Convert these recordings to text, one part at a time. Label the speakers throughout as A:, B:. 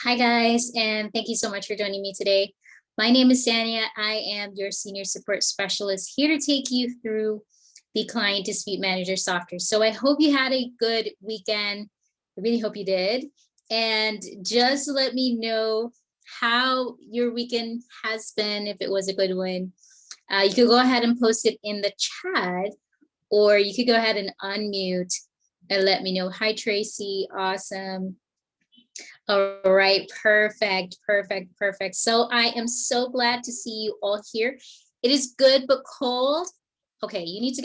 A: Hi guys, and thank you so much for joining me today. My name is Sania. I am your senior support specialist here to take you through the client dispute manager software. So I hope you had a good weekend. I really hope you did. And just let me know how your weekend has been, if it was a good one. You could go ahead and post it in the chat, or you could go ahead and unmute and let me know. Hi, Tracy. Awesome. All right, perfect, perfect, perfect. So I am so glad to see you all here. It is good but cold. Okay, you need to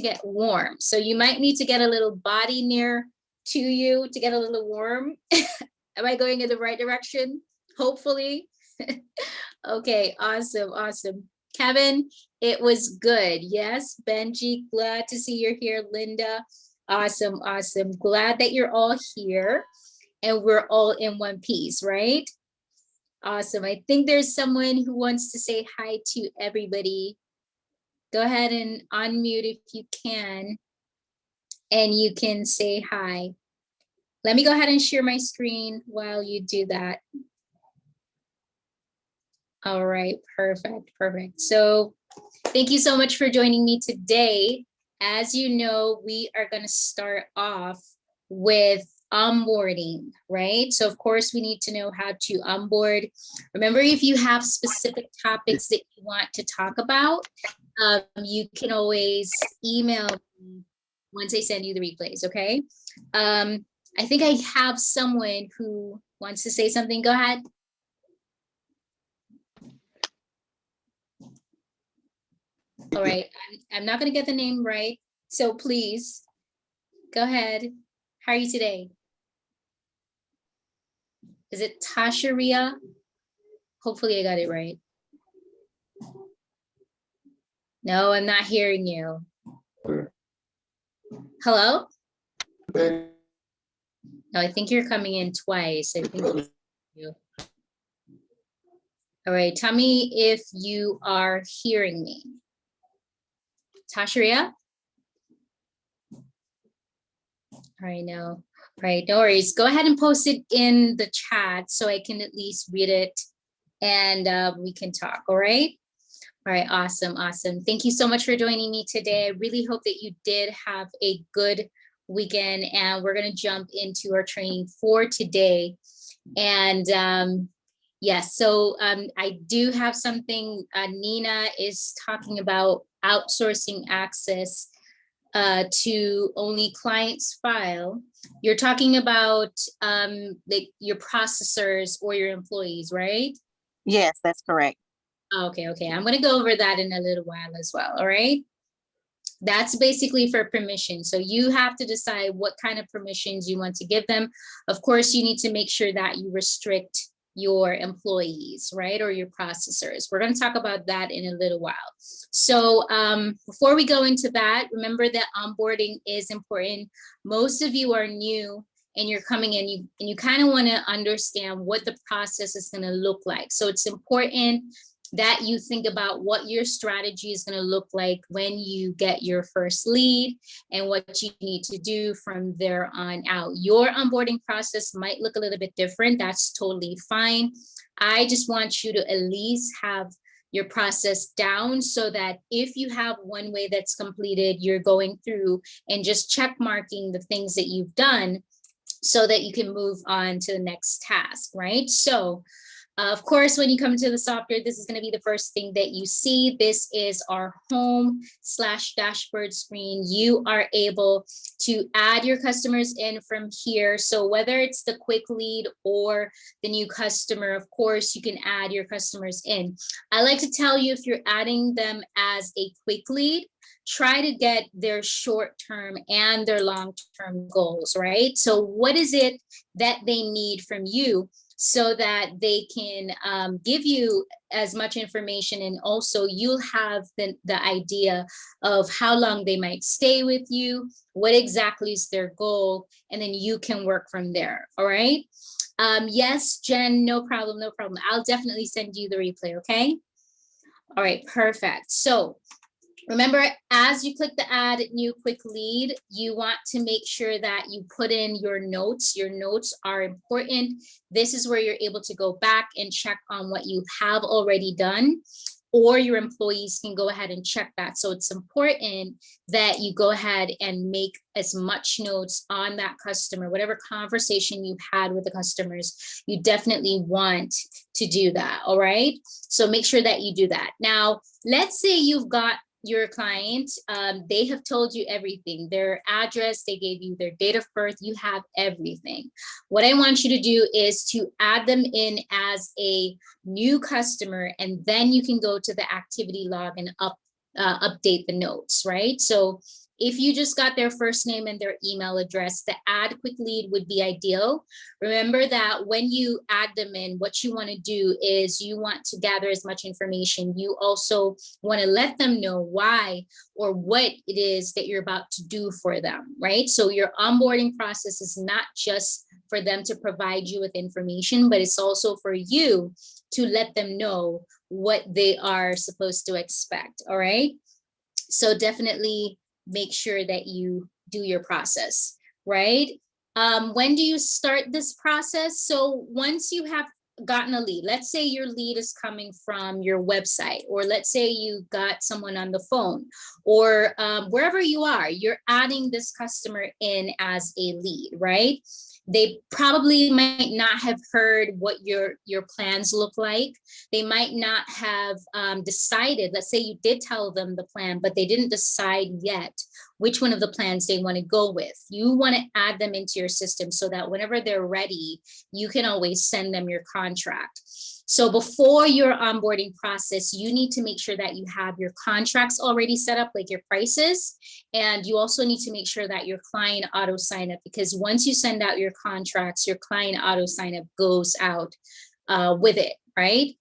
A: get warm. So you might need to get a little body near to you to get a little warm. Am I going in the right direction? Hopefully. Okay, awesome, awesome. Kevin, it was good. Yes, Benji, glad to see you're here. Linda, awesome, awesome. Glad that you're all here and we're all in one piece, right? Awesome. I think there's someone who wants to say hi to everybody. Go ahead and unmute if you can, and you can say hi. Let me go ahead and share my screen while you do that. All right, perfect, perfect. So thank you so much for joining me today. As you know, we are going to start off with onboarding, right? So of course we need to know how to onboard. Remember, if you have specific topics that you want to talk about, you can always email me once I send you the replays, okay? I think I have someone who wants to say something. Go ahead. All right, I'm not going to get the name right, so please go ahead. How are you today? Is it Tasharia? Hopefully I got it right. No, I'm not hearing you. Hello? No, I think you're coming in twice. I think it's you. All right, tell me if you are hearing me. Tasharia? All right, no. All right, no worries. Go ahead and post it in the chat so I can at least read it and we can talk, all right? All right, awesome, awesome. Thank you so much for joining me today. I really hope that you did have a good weekend, and we're gonna jump into our training for today. And yes, so I do have something. Nina is talking about outsourcing access to only clients file. You're talking about like your processors or your employees, right?
B: Yes, that's correct.
A: Okay, okay. I'm going to go over that in a little while as well. All right. That's basically for permission. So you have to decide what kind of permissions you want to give them. Of course, you need to make sure that you restrict your employees, right? Or your processors. We're going to talk about that in a little while. So before we go into that, remember that onboarding is important. Most of you are new and you're coming in, and you kind of want to understand what the process is going to look like. So it's important that you think about what your strategy is going to look like when you get your first lead and what you need to do from there on out. Your onboarding process might look a little bit different. That's totally fine. I just want you to at least have your process down so that if you have one way that's completed, you're going through and just check marking the things that you've done so that you can move on to the next task, right? So of course, when you come to the software, this is going to be the first thing that you see. This is our home/dashboard screen. You are able to add your customers in from here. So whether it's the quick lead or the new customer, of course, you can add your customers in. I like to tell you, if you're adding them as a quick lead, try to get their short-term and their long-term goals, right? So what is it that they need from you so that they can give you as much information, and also you'll have the idea of how long they might stay with you, what exactly is their goal, and then you can work from there, all right? Yes, Jen, no problem, no problem. I'll definitely send you the replay, okay? All right, perfect. So Remember, as you click the add new quick lead, you want to make sure that you put in your notes. Your notes are important. This is where you're able to go back and check on what you have already done, or your employees can go ahead and check that. So it's important that you go ahead and make as much notes on that customer, whatever conversation you've had with the customers, you definitely want to do that. All right. So make sure that you do that. Now, let's say you've got your client, they have told you everything, their address, they gave you their date of birth, you have everything. What I want you to do is to add them in as a new customer, and then you can go to the activity log and update the notes, right? So if you just got their first name and their email address, the add quick lead would be ideal. Remember that when you add them in, what you want to do is you want to gather as much information. You also want to let them know why or what it is that you're about to do for them, right? So your onboarding process is not just for them to provide you with information, but it's also for you to let them know what they are supposed to expect, all right? So definitely make sure that you do your process, right? When do you start this process? So once you have gotten a lead, let's say your lead is coming from your website, or let's say you got someone on the phone, or wherever you are, you're adding this customer in as a lead, right? They probably might not have heard what your plans look like. They might not have decided, let's say you did tell them the plan, but they didn't decide yet which one of the plans they want to go with. You want to add them into your system so that whenever they're ready, you can always send them your contract. So before your onboarding process, you need to make sure that you have your contracts already set up, like your prices. And you also need to make sure that your client auto sign up, because once you send out your contracts, your client auto sign up goes out with it, right?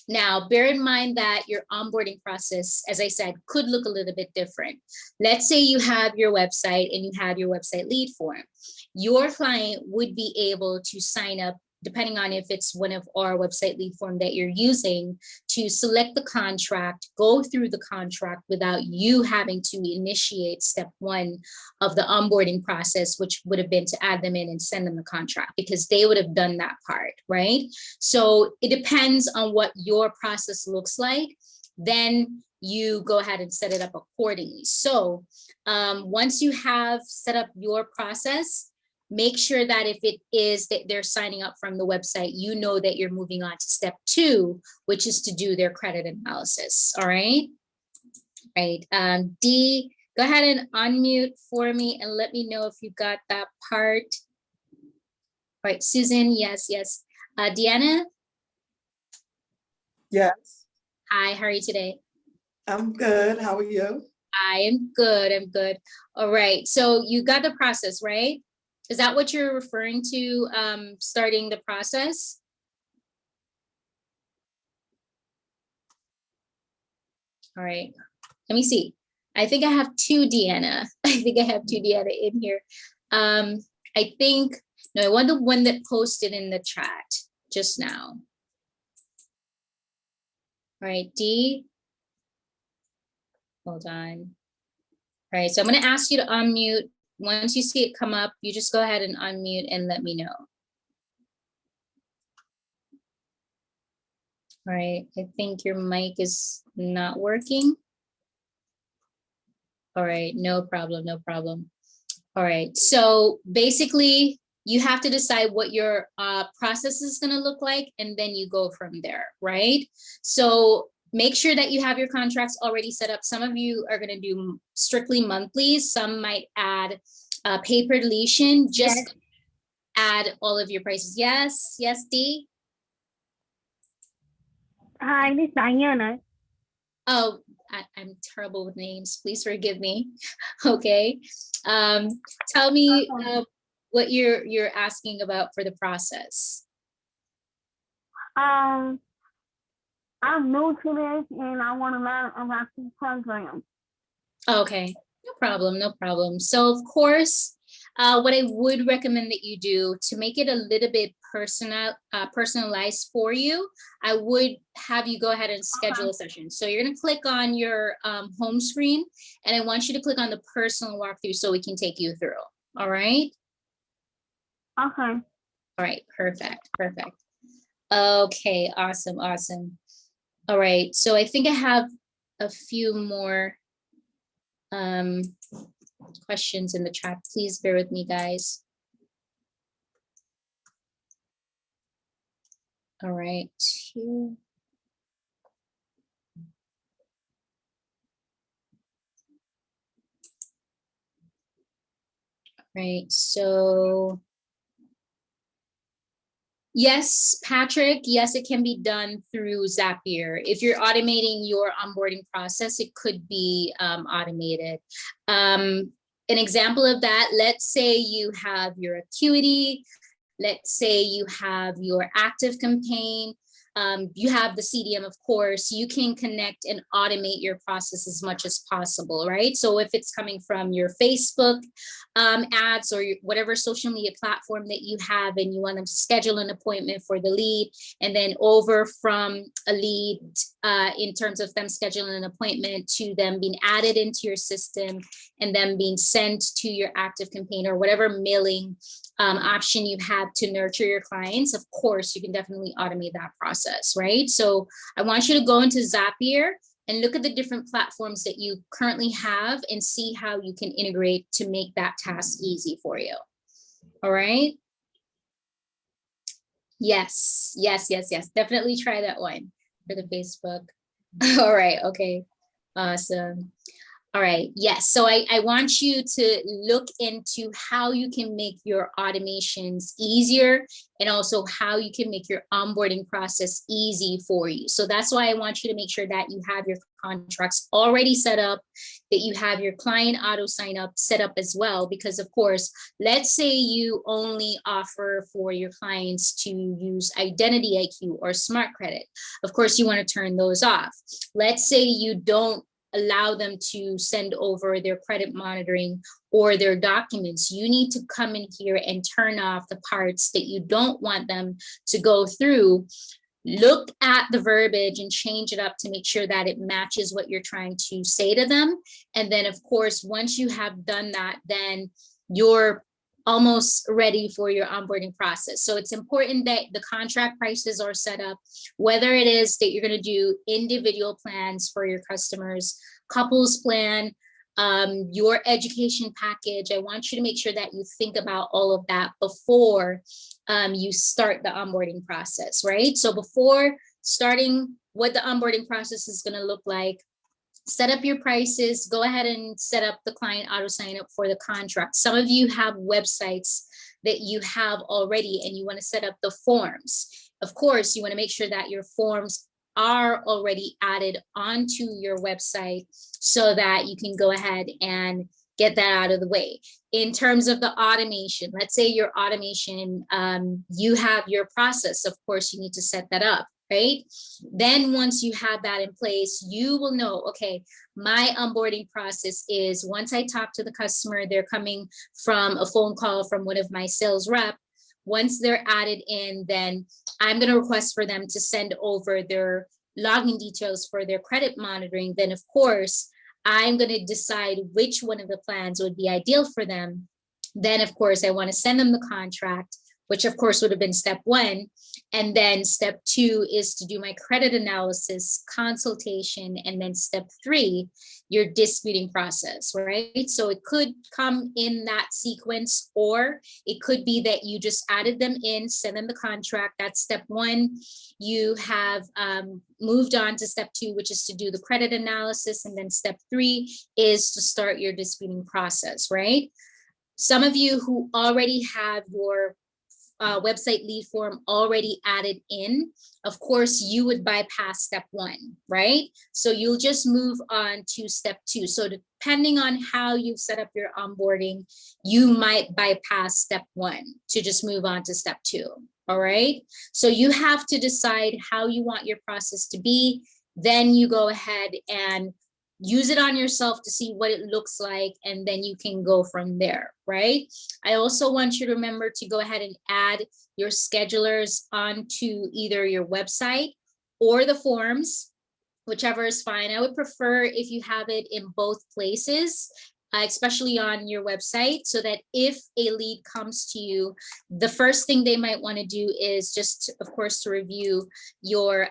A: Now, bear in mind that your onboarding process, as I said, could look a little bit different. Let's say you have your website and you have your website lead form. Your client would be able to sign up, depending on if it's one of our website lead form that you're using, to select the contract, go through the contract without you having to initiate step one of the onboarding process, which would have been to add them in and send them the contract, because they would have done that part, right? So it depends on what your process looks like. Then you go ahead and set it up accordingly. So once you have set up your process, make sure that if it is that they're signing up from the website, you know that you're moving on to step two, which is to do their credit analysis. All right. Right. D, go ahead and unmute for me and let me know if you got that part. All right, Susan, yes, yes. Deanna?
B: Yes.
A: Hi, how are you today?
B: I'm good. How are you?
A: I am good, I'm good. All right, so you got the process, right? Is that what you're referring to, starting the process? All right, let me see. I think I have two Deanna. I think I have two Deanna in here. I think, no, I want the one that posted in the chat just now. All right, D. Hold on. All right, so I'm gonna ask you to unmute. Once you see it come up, you just go ahead and unmute and let me know. All right, I think your mic is not working. All right, no problem, no problem. All right, so basically you have to decide what your process is gonna look like, and then you go from there, right? So make sure that you have your contracts already set up. Some of you are gonna do strictly monthly. Some might add paper deletion, just yes. Add all of your prices. Yes, yes, D?
C: Hi, this is Diana.
A: Oh, I'm terrible with names. Please forgive me. Okay. Tell me what you're asking about for the process.
C: I'm new to this and I want to learn about the program.
A: Okay, no problem, no problem. So of course, What I would recommend that you do to make it a little bit personalized for you, I would have you go ahead and schedule a session. So you're going to click on your home screen, and I want you to click on the personal walkthrough so we can take you through. All right.
C: Okay.
A: All right. Perfect. Perfect. Okay. Awesome. Awesome. All right. So I think I have a few more questions in the chat. Please bear with me, guys. All right. Here. Right. So yes, Patrick, yes, it can be done through Zapier. If you're automating your onboarding process, it could be automated. An example of that, let's say you have your Acuity, let's say you have your active campaign, you have the CDM, of course, you can connect and automate your process as much as possible, right? So if it's coming from your Facebook ads or whatever social media platform that you have, and you want them to schedule an appointment for the lead, and then over from a lead in terms of them scheduling an appointment to them being added into your system and then being sent to your active campaign or whatever mailing option you have to nurture your clients, of course, you can definitely automate that process, right? So I want you to go into Zapier and look at the different platforms that you currently have and see how you can integrate to make that task easy for you. All right. Yes, yes, yes, yes. Definitely try that one for the Facebook. All right. Okay. Awesome. All right. Yes. So I want you to look into how you can make your automations easier and also how you can make your onboarding process easy for you. So that's why I want you to make sure that you have your contracts already set up, that you have your client auto sign up set up as well. Because of course, let's say you only offer for your clients to use Identity IQ or Smart Credit. Of course, you want to turn those off. Let's say you don't allow them to send over their credit monitoring or their documents. You need to come in here and turn off the parts that you don't want them to go through. Look at the verbiage and change it up to make sure that it matches what you're trying to say to them. And then of course, once you have done that, then you're almost ready for your onboarding process. So it's important that the contract prices are set up, whether it is that you're going to do individual plans for your customers, couples plan, your education package. I want you to make sure that you think about all of that before you start the onboarding process, right? So before starting what the onboarding process is going to look like, set up your prices, go ahead and set up the client auto sign up for the contract. Some of you have websites that you have already and you want to set up the forms. Of course, you want to make sure that your forms are already added onto your website so that you can go ahead and get that out of the way. In terms of the automation, let's say your automation, you have your process, of course, you need to set that up. Right? Then once you have that in place, you will know, okay, my onboarding process is once I talk to the customer, they're coming from a phone call from one of my sales rep. Once they're added in, then I'm going to request for them to send over their login details for their credit monitoring. Then of course, I'm going to decide which one of the plans would be ideal for them. Then of course, I want to send them the contract, which of course would have been step one. And then step two is to do my credit analysis, consultation, and then step three, your disputing process, right? So it could come in that sequence, or it could be that you just added them in, send them the contract. That's step one. You have moved on to step two, which is to do the credit analysis. And then step three is to start your disputing process, right? Some of you who already have your website lead form already added in, of course, you would bypass step one, right? So you'll just move on to step two. So depending on how you've set up your onboarding, you might bypass step one to just move on to step two, all right? So you have to decide how you want your process to be. Then you go ahead and use it on yourself to see what it looks like, and then you can go from there, right? I also want you to remember to go ahead and add your schedulers onto either your website or the forms, whichever is fine. I would prefer if you have it in both places, especially on your website, so that if a lead comes to you, the first thing they might want to do is just, of course, to review your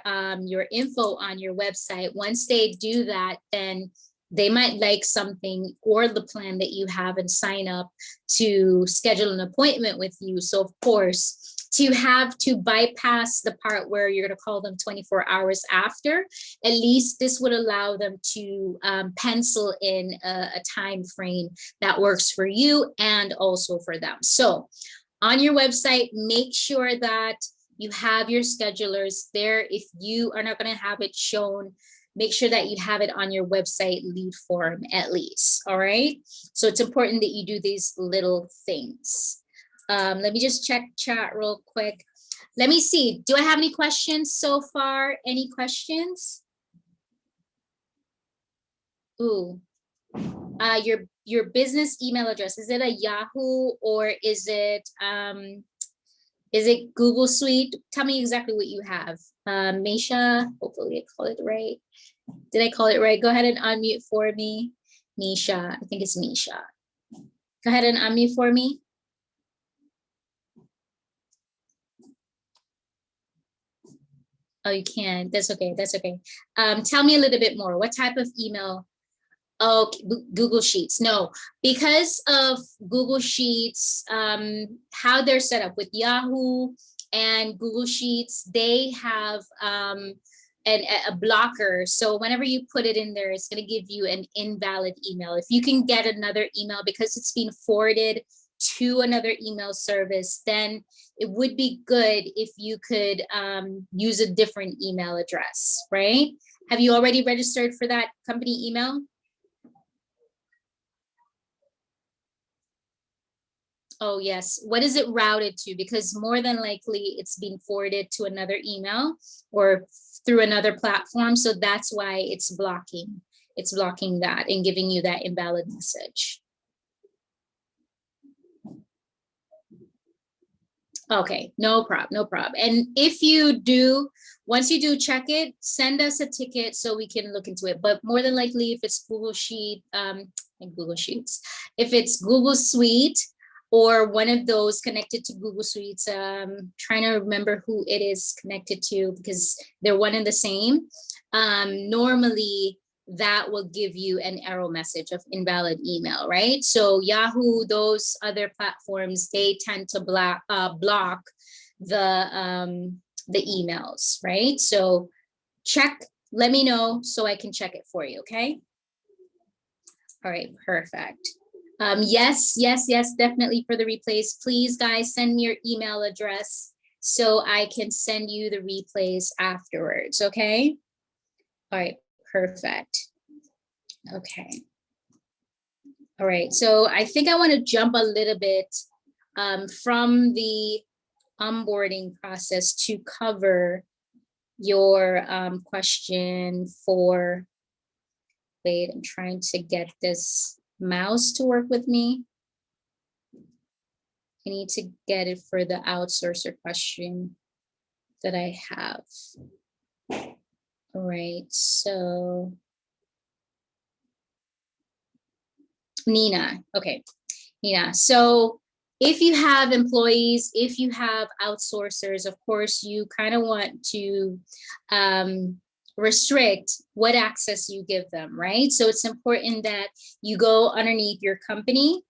A: info on your website. Once they do that, then they might like something or the plan that you have and sign up to schedule an appointment with you. So of course, to have to bypass the part where you're going to call them 24 hours after, at least this would allow them to pencil in a time frame that works for you and also for them. So on your website, make sure that you have your schedulers there. If you are not going to have it shown, make sure that you have it on your website lead form at least. All right. So it's important that you do these little things. Let me just check chat real quick. Let me see. Do I have any questions so far? Any questions? Ooh, your business email address, is it a Yahoo or is it Google Suite? Tell me exactly what you have. Misha, hopefully I call it right. Did I call it right? Go ahead and unmute for me. Misha, I think it's Misha. Go ahead and unmute for me. Oh, you can. That's okay. That's okay. Tell me a little bit more. What type of email? Oh, Google Sheets. No, because of Google Sheets, how they're set up with Yahoo and Google Sheets, they have a blocker. So whenever you put it in there, it's going to give you an invalid email. If you can get another email because it's being forwarded to another email service, then it would be good if you could use a different email address, right? Have you already registered for that company email? Oh, yes. What is it routed to? Because more than likely it's being forwarded to another email or through another platform. So that's why it's blocking. It's blocking that and giving you that invalid message. Okay, no problem, no problem. And if you do, once you do check it, send us a ticket so we can look into it. But more than likely, if it's Google Sheet, Google Sheets, if it's Google Suite or one of those connected to Google Suites, trying to remember who it is connected to because they're one and the same. Normally, that will give you an error message of invalid email, right? So Yahoo, those other platforms, they tend to block the emails, right? So check, let me know so I can check it for you, okay? All right, perfect. Yes, definitely for the replays. Please, guys, send me your email address so I can send you the replays afterwards, okay? All right, perfect. Okay. All right, so I think I want to jump a little bit from the onboarding process to cover your question for, wait, I'm trying to get this mouse to work with me. I need to get it for the outsourcer question that I have. All right, so Nina, okay, Nina. So if you have employees, if you have outsourcers, of course, you kind of want to restrict what access you give them, right? So it's important that you go underneath your company,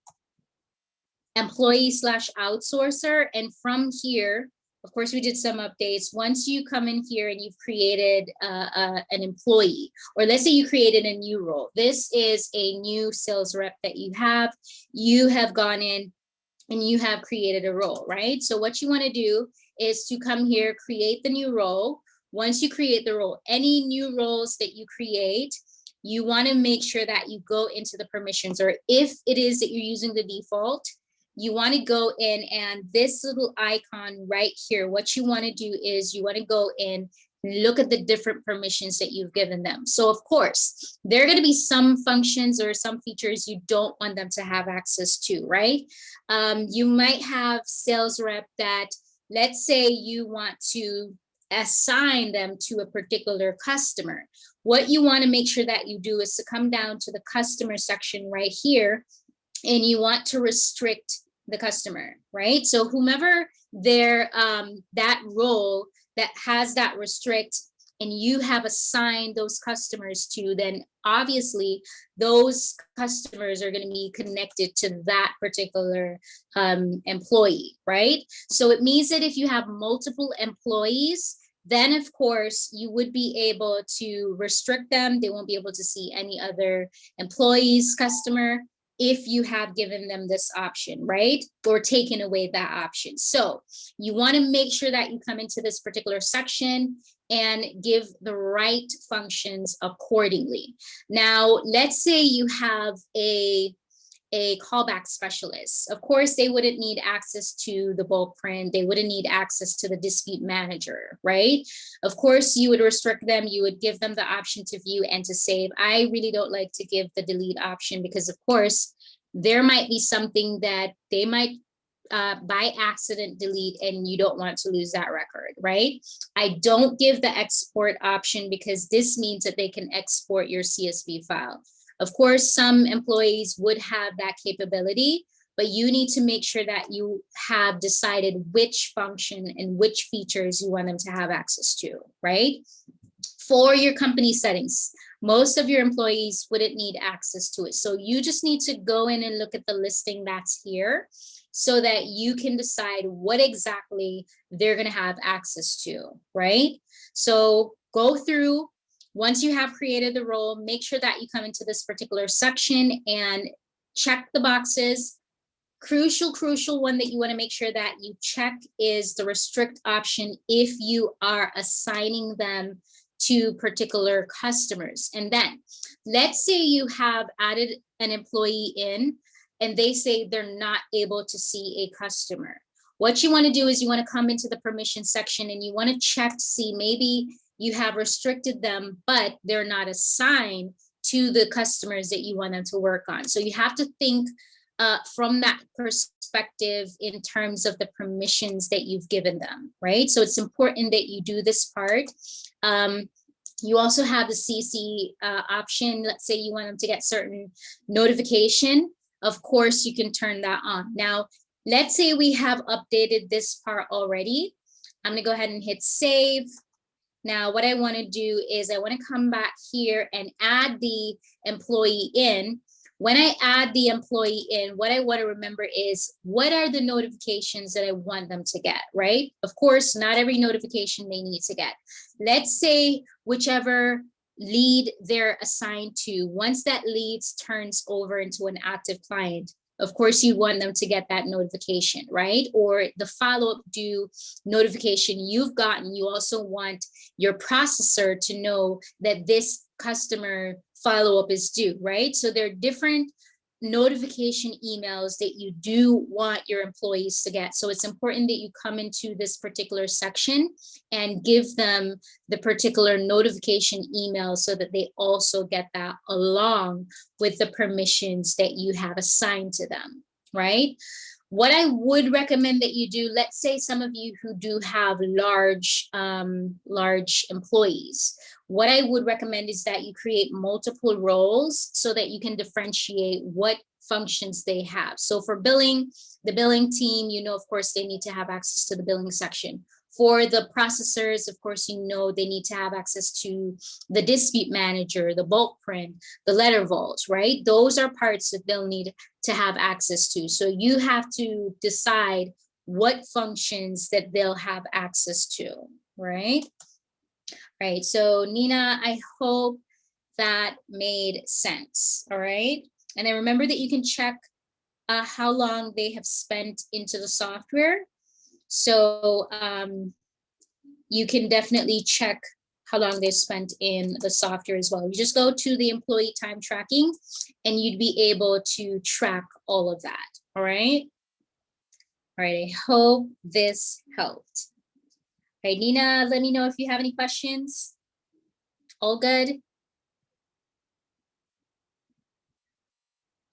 A: employee/outsourcer, and from here, of course, we did some updates. Once you come in here and you've created an employee, or let's say you created a new role, this is a new sales rep that you have gone in and you have created a role, right? So what you want to do is to come here, create the new role. Once you create the role, any new roles that you create, you want to make sure that you go into the permissions, or if it is that you're using the default, you want to go in and this little icon right here, what you want to do is you want to go in look at the different permissions that you've given them. So of course, there are going to be some functions or some features you don't want them to have access to, right? You might have sales rep that, let's say you want to assign them to a particular customer. What you want to make sure that you do is to come down to the customer section right here, and you want to restrict the customer, right? So whomever their that role that has that restrict, and you have assigned those customers to, then obviously those customers are going to be connected to that particular employee, right? So it means that if you have multiple employees, then of course you would be able to restrict them. They won't be able to see any other employees, customer, if you have given them this option, right? Or taken away that option. So you want to make sure that you come into this particular section and give the right functions accordingly. Now, let's say you have a callback specialist. Of course, they wouldn't need access to the bulk print. They wouldn't need access to the dispute manager, right? Of course, you would restrict them. You would give them the option to view and to save. I really don't like to give the delete option because, of course, there might be something that they might by accident delete, and you don't want to lose that record, right? I don't give the export option because this means that they can export your CSV file. Of course, some employees would have that capability, but you need to make sure that you have decided which function and which features you want them to have access to, right? For your company settings, most of your employees wouldn't need access to it. So you just need to go in and look at the listing that's here so that you can decide what exactly they're going to have access to, right? So go through. Once you have created the role, make sure that you come into this particular section and check the boxes. Crucial one that you want to make sure that you check is the restrict option if you are assigning them to particular customers. And then let's say you have added an employee in and they say they're not able to see a customer. What you want to do is you want to come into the permission section and you want to check to see maybe you have restricted them, but they're not assigned to the customers that you want them to work on. So you have to think from that perspective in terms of the permissions that you've given them, right? So it's important that you do this part. You also have the CC option. Let's say you want them to get certain notification. Of course, you can turn that on. Now, let's say we have updated this part already. I'm gonna go ahead and hit save. Now, what I want to do is I want to come back here and add the employee in. When I add the employee in, what I want to remember is what are the notifications that I want them to get, right? Of course, not every notification they need to get. Let's say whichever lead they're assigned to, once that lead turns over into an active client, of course, you want them to get that notification, right? Or the follow-up due notification you've gotten, you also want your processor to know that this customer follow-up is due, right? So there are different notification emails that you do want your employees to get. So it's important that you come into this particular section and give them the particular notification email so that they also get that along with the permissions that you have assigned to them, right? What I would recommend that you do, let's say some of you who do have large employees, what I would recommend is that you create multiple roles so that you can differentiate what functions they have. So for billing, the billing team, you know, of course, they need to have access to the billing section. For the processors, of course, you know, they need to have access to the dispute manager, the bulk print, the letter vault, right? Those are parts that they'll need to have access to. So you have to decide what functions that they'll have access to, right? Right, so Nina, I hope that made sense, all right? And then remember that you can check how long they have spent into the software. So you can definitely check how long they spent in the software as well. You just go to the employee time tracking and you'd be able to track all of that, all right? All right, I hope this helped. right, Nina, let me know if you have any questions. All good?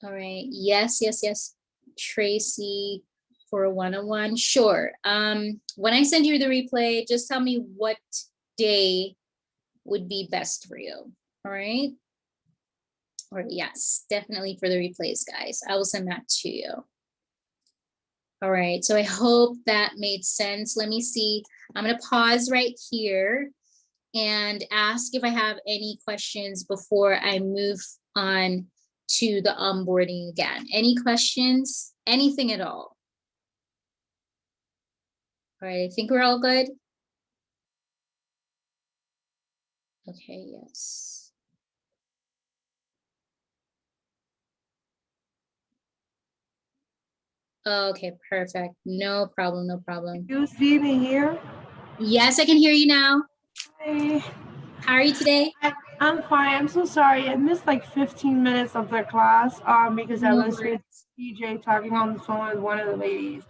A: All right, yes, yes, yes. Tracy for a one-on-one, sure. When I send you the replay, just tell me what day would be best for you, all right? Or yes, definitely for the replays, guys. I will send that to you. All right, so I hope that made sense. Let me see. I'm gonna pause right here and ask if I have any questions before I move on to the onboarding again. Any questions? Anything at all? All right, I think we're all good. Okay, yes. Okay, perfect. No problem, no problem.
D: You see me here?
A: Yes, I can hear you now.
D: Hey,
A: How are you today?
D: I'm fine. I'm so sorry. I missed like 15 minutes of the class because I
A: No
D: was with
A: worries.
D: DJ talking on the phone with one of the ladies.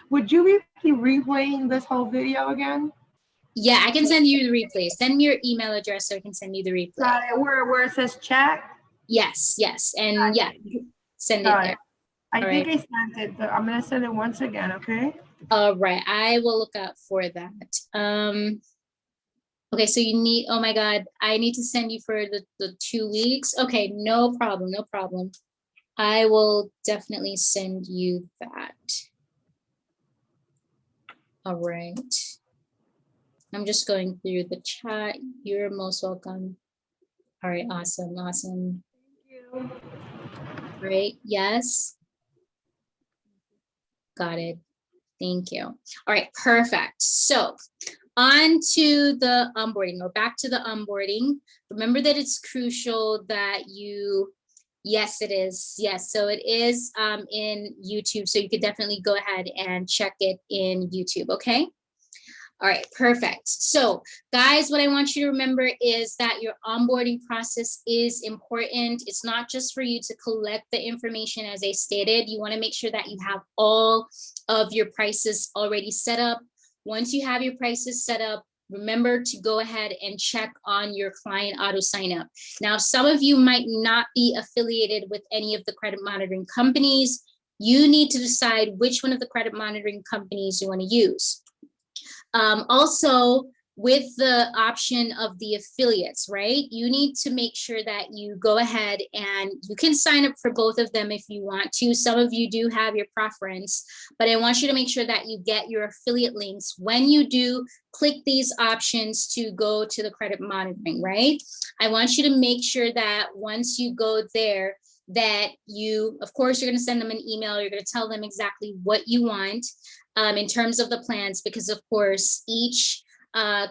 D: Would you be replaying this whole video again?
A: Yeah, I can send you the replay. Send me your email address so I can send you the replay.
D: Where it says chat?
A: Yes, yes. And yeah, send it
D: Got
A: there.
D: it. I
A: All
D: think
A: right.
D: I sent it, but I'm gonna send it once again, okay?
A: All right. I will look out for that. Okay, so you need, oh my God, I need to send you for the 2 weeks. Okay, no problem, no problem. I will definitely send you that. All right. I'm just going through the chat. You're most welcome. All right, awesome, awesome.
D: Thank you.
A: Right, yes. Got it. Thank you. All right, perfect. So on to the onboarding, or back to the onboarding. Remember that it's crucial that you, yes, it is. Yes, so it is in YouTube. So you could definitely go ahead and check it in YouTube, okay? All right, perfect. So guys, what I want you to remember is that your onboarding process is important. It's not just for you to collect the information as I stated. You want to make sure that you have all of your prices already set up. Once you have your prices set up, remember to go ahead and check on your client auto sign up. Now, some of you might not be affiliated with any of the credit monitoring companies. You need to decide which one of the credit monitoring companies you want to use. Also, with the option of the affiliates, right? You need to make sure that you go ahead and you can sign up for both of them if you want to. Some of you do have your preference, but I want you to make sure that you get your affiliate links when you do click these options to go to the credit monitoring, right? I want you to make sure that once you go there, that you, of course, you're going to send them an email. You're going to tell them exactly what you want in terms of the plans, because of course, each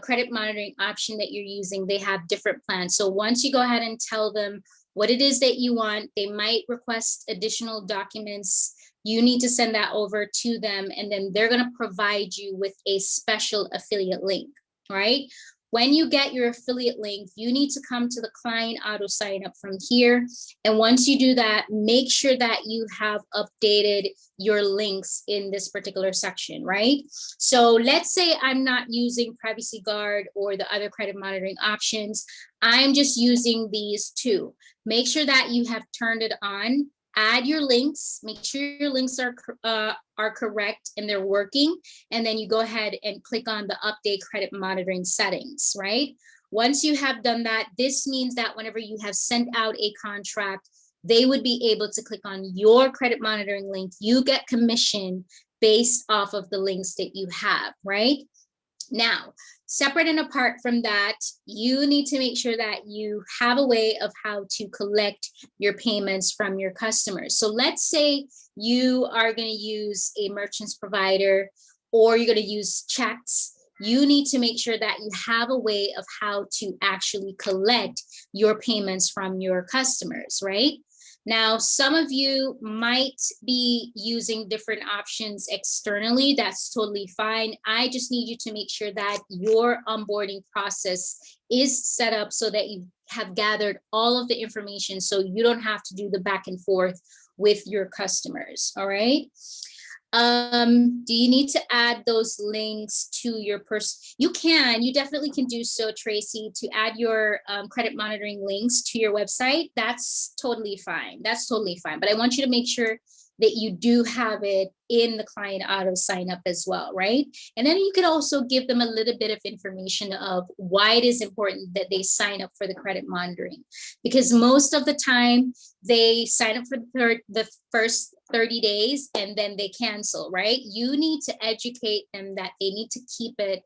A: credit monitoring option that you're using, they have different plans. So once you go ahead and tell them what it is that you want, they might request additional documents. You need to send that over to them, and then they're going to provide you with a special affiliate link, right? When you get your affiliate link, you need to come to the client auto sign up from here. And once you do that, make sure that you have updated your links in this particular section, right? So let's say I'm not using Privacy Guard or the other credit monitoring options. I'm just using these two. Make sure that you have turned it on. Add your links, make sure your links are correct and they're working. And then you go ahead and click on the update credit monitoring settings, right? Once you have done that, this means that whenever you have sent out a contract, they would be able to click on your credit monitoring link. You get commission based off of the links that you have, right? Now, separate and apart from that, you need to make sure that you have a way of how to collect your payments from your customers. So let's say you are going to use a merchant's provider, or you're going to use checks. You need to make sure that you have a way of how to actually collect your payments from your customers, right? Now, some of you might be using different options externally. That's totally fine. I just need you to make sure that your onboarding process is set up so that you have gathered all of the information so you don't have to do the back and forth with your customers, all right? Do you need to add those links to your you definitely can do so, Tracy, to add your credit monitoring links to your website. That's totally fine. That's totally fine. But I want you to make sure that you do have it in the client auto sign up as well, right? And then you could also give them a little bit of information of why it is important that they sign up for the credit monitoring, because most of the time they sign up for the first 30 days and then they cancel, right? You need to educate them that they need to keep it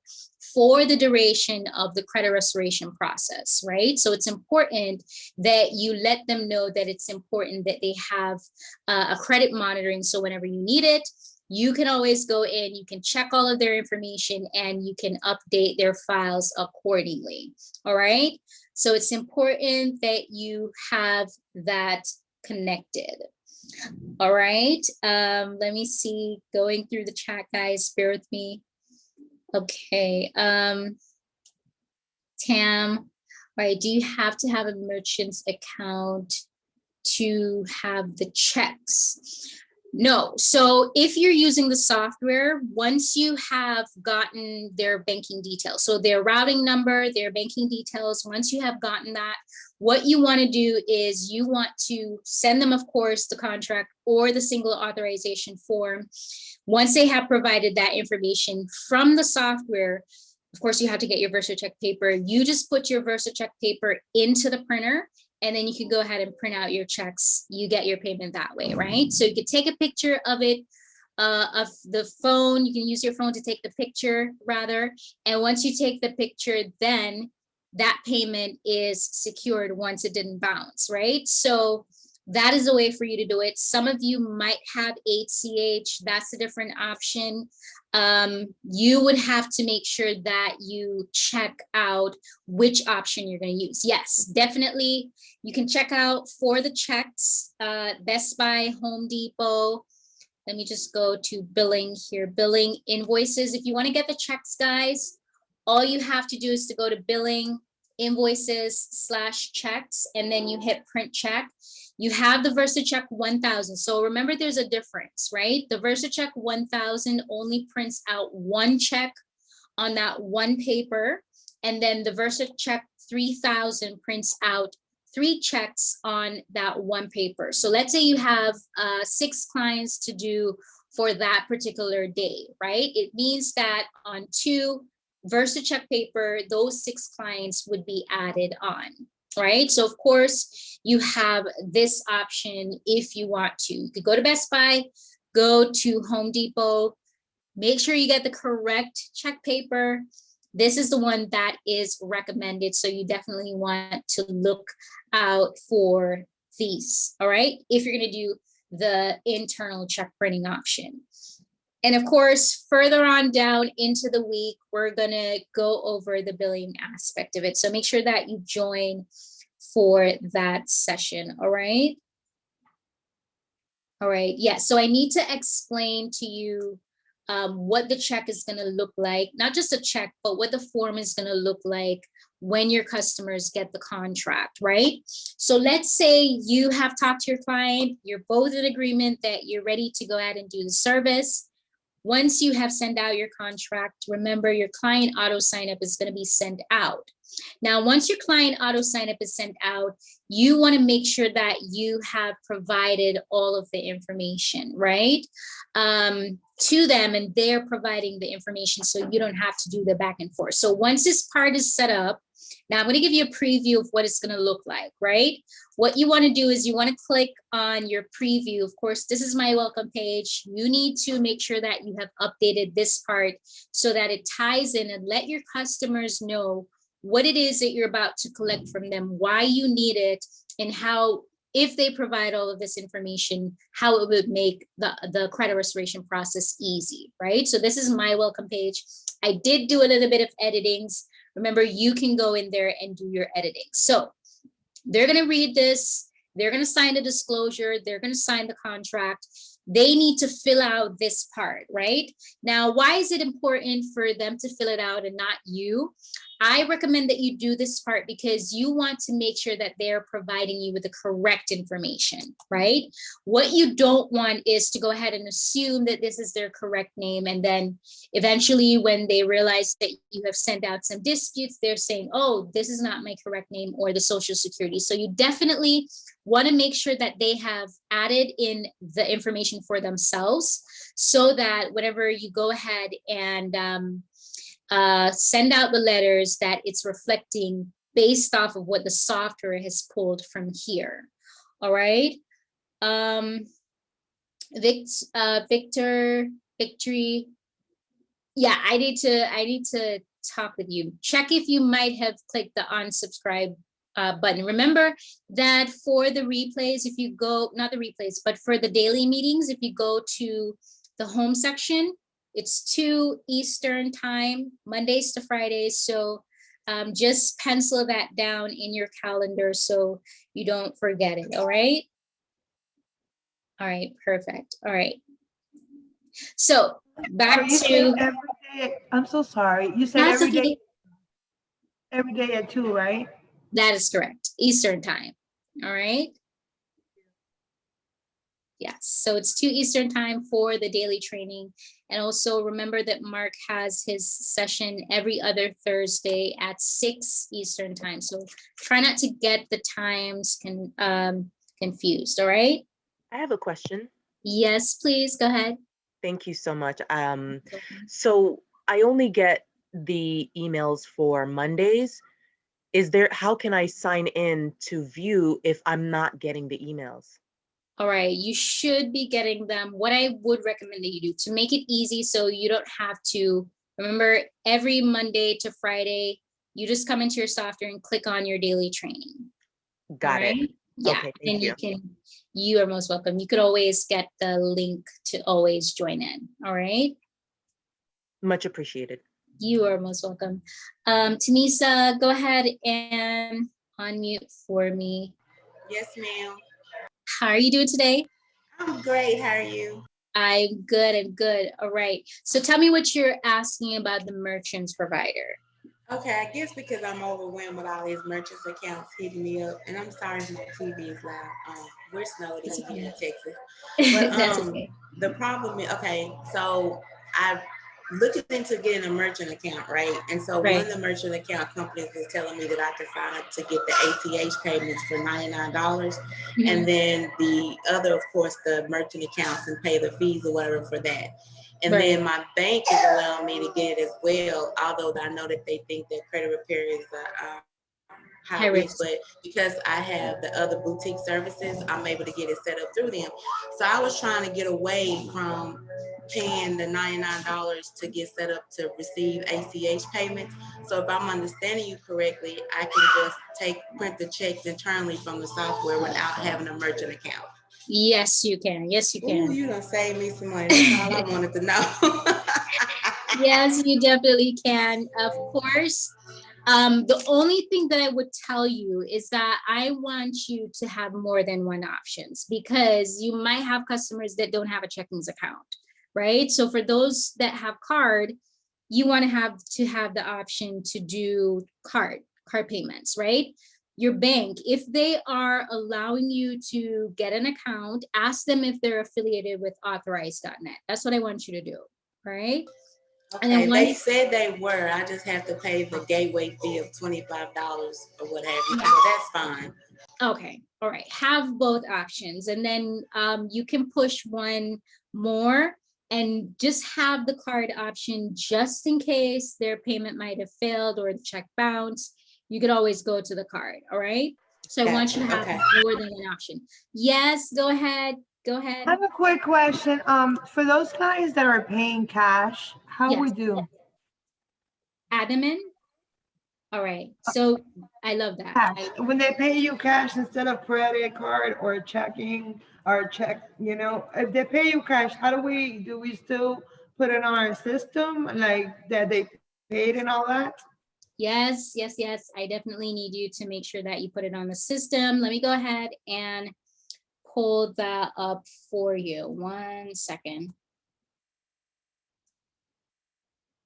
A: for the duration of the credit restoration process, right? So it's important that you let them know that it's important that they have a credit monitoring. So whenever you need it, you can always go in, you can check all of their information and you can update their files accordingly. All right. So it's important that you have that connected. All right. Let me see, going through the chat, guys, bear with me. Okay. Tam, right. Do you have to have a merchant's account to have the checks? No. So if you're using the software, once you have gotten their banking details, so their routing number, their banking details, once you have gotten that, what you want to do is you want to send them, of course, the contract or the single authorization form. Once they have provided that information from the software, of course, you have to get your VersaCheck paper. You just put your VersaCheck paper into the printer, and then you can go ahead and print out your checks. You get your payment that way, right? So you could take a picture of it, of the phone. You can use your phone to take the picture, rather. And once you take the picture, then that payment is secured once it didn't bounce, right? So that is a way for you to do it. Some of you might have ACH. That's a different option. You would have to make sure that you check out which option you're going to use. Yes, definitely. You can check out for the checks, Best Buy, Home Depot. Let me just go to billing here, billing invoices. If you want to get the checks, guys, all you have to do is to go to billing, invoices / checks, and then you hit print check. You have the VersaCheck 1000. So remember, there's a difference, right? The VersaCheck 1000 only prints out one check on that one paper. And then the VersaCheck 3000 prints out 3 checks on that one paper. So let's say you have 6 clients to do for that particular day, right? It means that on 2 VersaCheck paper, those 6 clients would be added on, right? So of course, you have this option if you want to. You could go to Best Buy, go to Home Depot, make sure you get the correct check paper. This is the one that is recommended. So you definitely want to look out for these, all right? If you're gonna do the internal check printing option. And of course, further on down into the week, we're gonna go over the billing aspect of it. So make sure that you join for that session, all right? All right, yeah, so I need to explain to you what the check is gonna look like, not just a check, but what the form is gonna look like when your customers get the contract, right? So let's say you have talked to your client, you're both in agreement that you're ready to go ahead and do the service. Once you have sent out your contract, remember your client auto sign up is going to be sent out. Now, once your client auto sign up is sent out, you want to make sure that you have provided all of the information, right? To them, and they're providing the information so you don't have to do the back and forth. So once this part is set up, now I'm going to give you a preview of what it's going to look like, right? What you want to do is you want to click on your preview. Of course, this is my welcome page. You need to make sure that you have updated this part so that it ties in and let your customers know what it is that you're about to collect from them, why you need it, and how, if they provide all of this information, how it would make the credit restoration process easy, right? So this is my welcome page. I did do a little bit of editings. Remember, you can go in there and do your editing. So they're going to read this. They're going to sign the disclosure. They're going to sign the contract. They need to fill out this part, right? Now, why is it important for them to fill it out and not you? I recommend that you do this part because you want to make sure that they're providing you with the correct information, right? What you don't want is to go ahead and assume that this is their correct name. And then eventually when they realize that you have sent out some disputes, they're saying, oh, this is not my correct name or the social security. So you definitely want to make sure that they have added in the information for themselves so that whenever you go ahead and send out the letters, that it's reflecting based off of what the software has pulled from here. All right. Victory. Yeah, I need to talk with you. Check if you might have clicked the unsubscribe button. Remember that for the replays, if you go, not the replays, but for the daily meetings, if you go to the home section, it's 2 Eastern time, Mondays to Fridays. So just pencil that down in your calendar so you don't forget it. All right. All right, perfect. All right. So back
D: You
A: to
D: said every day. I'm so sorry. You said
A: that's
D: every day.
A: okay.
D: Every day at 2, right?
A: That is correct. Eastern time. All right. Yes. So it's 2 Eastern time for the daily training. And also remember that Mark has his session every other Thursday at 6 Eastern time. So try not to get the times confused. All right.
E: I have a question.
A: Yes, please go ahead.
E: Thank you so much. So I only get the emails for Mondays. How can I sign in to view if I'm not getting the emails?
A: All right, you should be getting them. What I would recommend that you do to make it easy so you don't have to remember every Monday to Friday, you just come into your software and click on your daily training.
E: Got it.
A: Right? Yeah,
E: Okay,
A: and
E: thank you.
A: you are most welcome. You could always get the link to always join in. All right.
E: Much appreciated.
A: You are most welcome. Tamisa, go ahead and unmute for me.
F: Yes, ma'am.
A: How are you doing today?
F: I'm great. How are you?
A: I'm good and good. All right. So tell me what you're asking about the merchants provider.
F: Okay, I guess because I'm overwhelmed with all these merchants accounts hitting me up, and I'm sorry if my TV is loud. We're snowed in here in Texas. But
A: That's okay.
F: the problem is, okay, so I looking into getting a merchant account, right? And so one of the merchant account companies was telling me that I could sign up to get the ACH payments for $99.
A: Mhm.
F: And then the other, of course, the merchant accounts and pay the fees or whatever for that. And
A: Right.
F: then my bank is allowing me to get it as well, although I know that they think that credit repair is a high risk, but because I have the other boutique services, I'm able to get it set up through them. So I was trying to get away from paying the $99 to get set up to receive ACH payments. So if I'm understanding you correctly, I can just print the checks internally from the software without having a merchant account.
A: Yes, you can. Yes, you can.
F: Ooh, you done saved me some money. That's all I wanted to know.
A: Yes, you definitely can. Of course. The only thing that I would tell you is that I want you to have more than one options because you might have customers that don't have a checkings account, right? So for those that have card, you want to have the option to do card payments, right? Your bank, if they are allowing you to get an account, ask them if they're affiliated with authorized.net. That's what I want you to do, right?
F: Okay, and they said they were. I just have to pay the gateway fee of $25 or what have you. So that's fine.
A: Okay, all right. Have both options, and then you can push one more and just have the card option just in case their payment might have failed or the check bounced. You could always go to the card. All right. So I want you to have more than one option. Yes, go ahead. Go ahead.
D: I have a quick question. For those guys that are paying cash, how we do?
A: Add them in. All right. So I love that.
D: Cash. When they pay you cash instead of credit card or checking or check, if they pay you cash, do we still put it on our system like that they paid and all that?
A: Yes, yes, yes. I definitely need you to make sure that you put it on the system. Let me go ahead and pull that up for you. 1 second.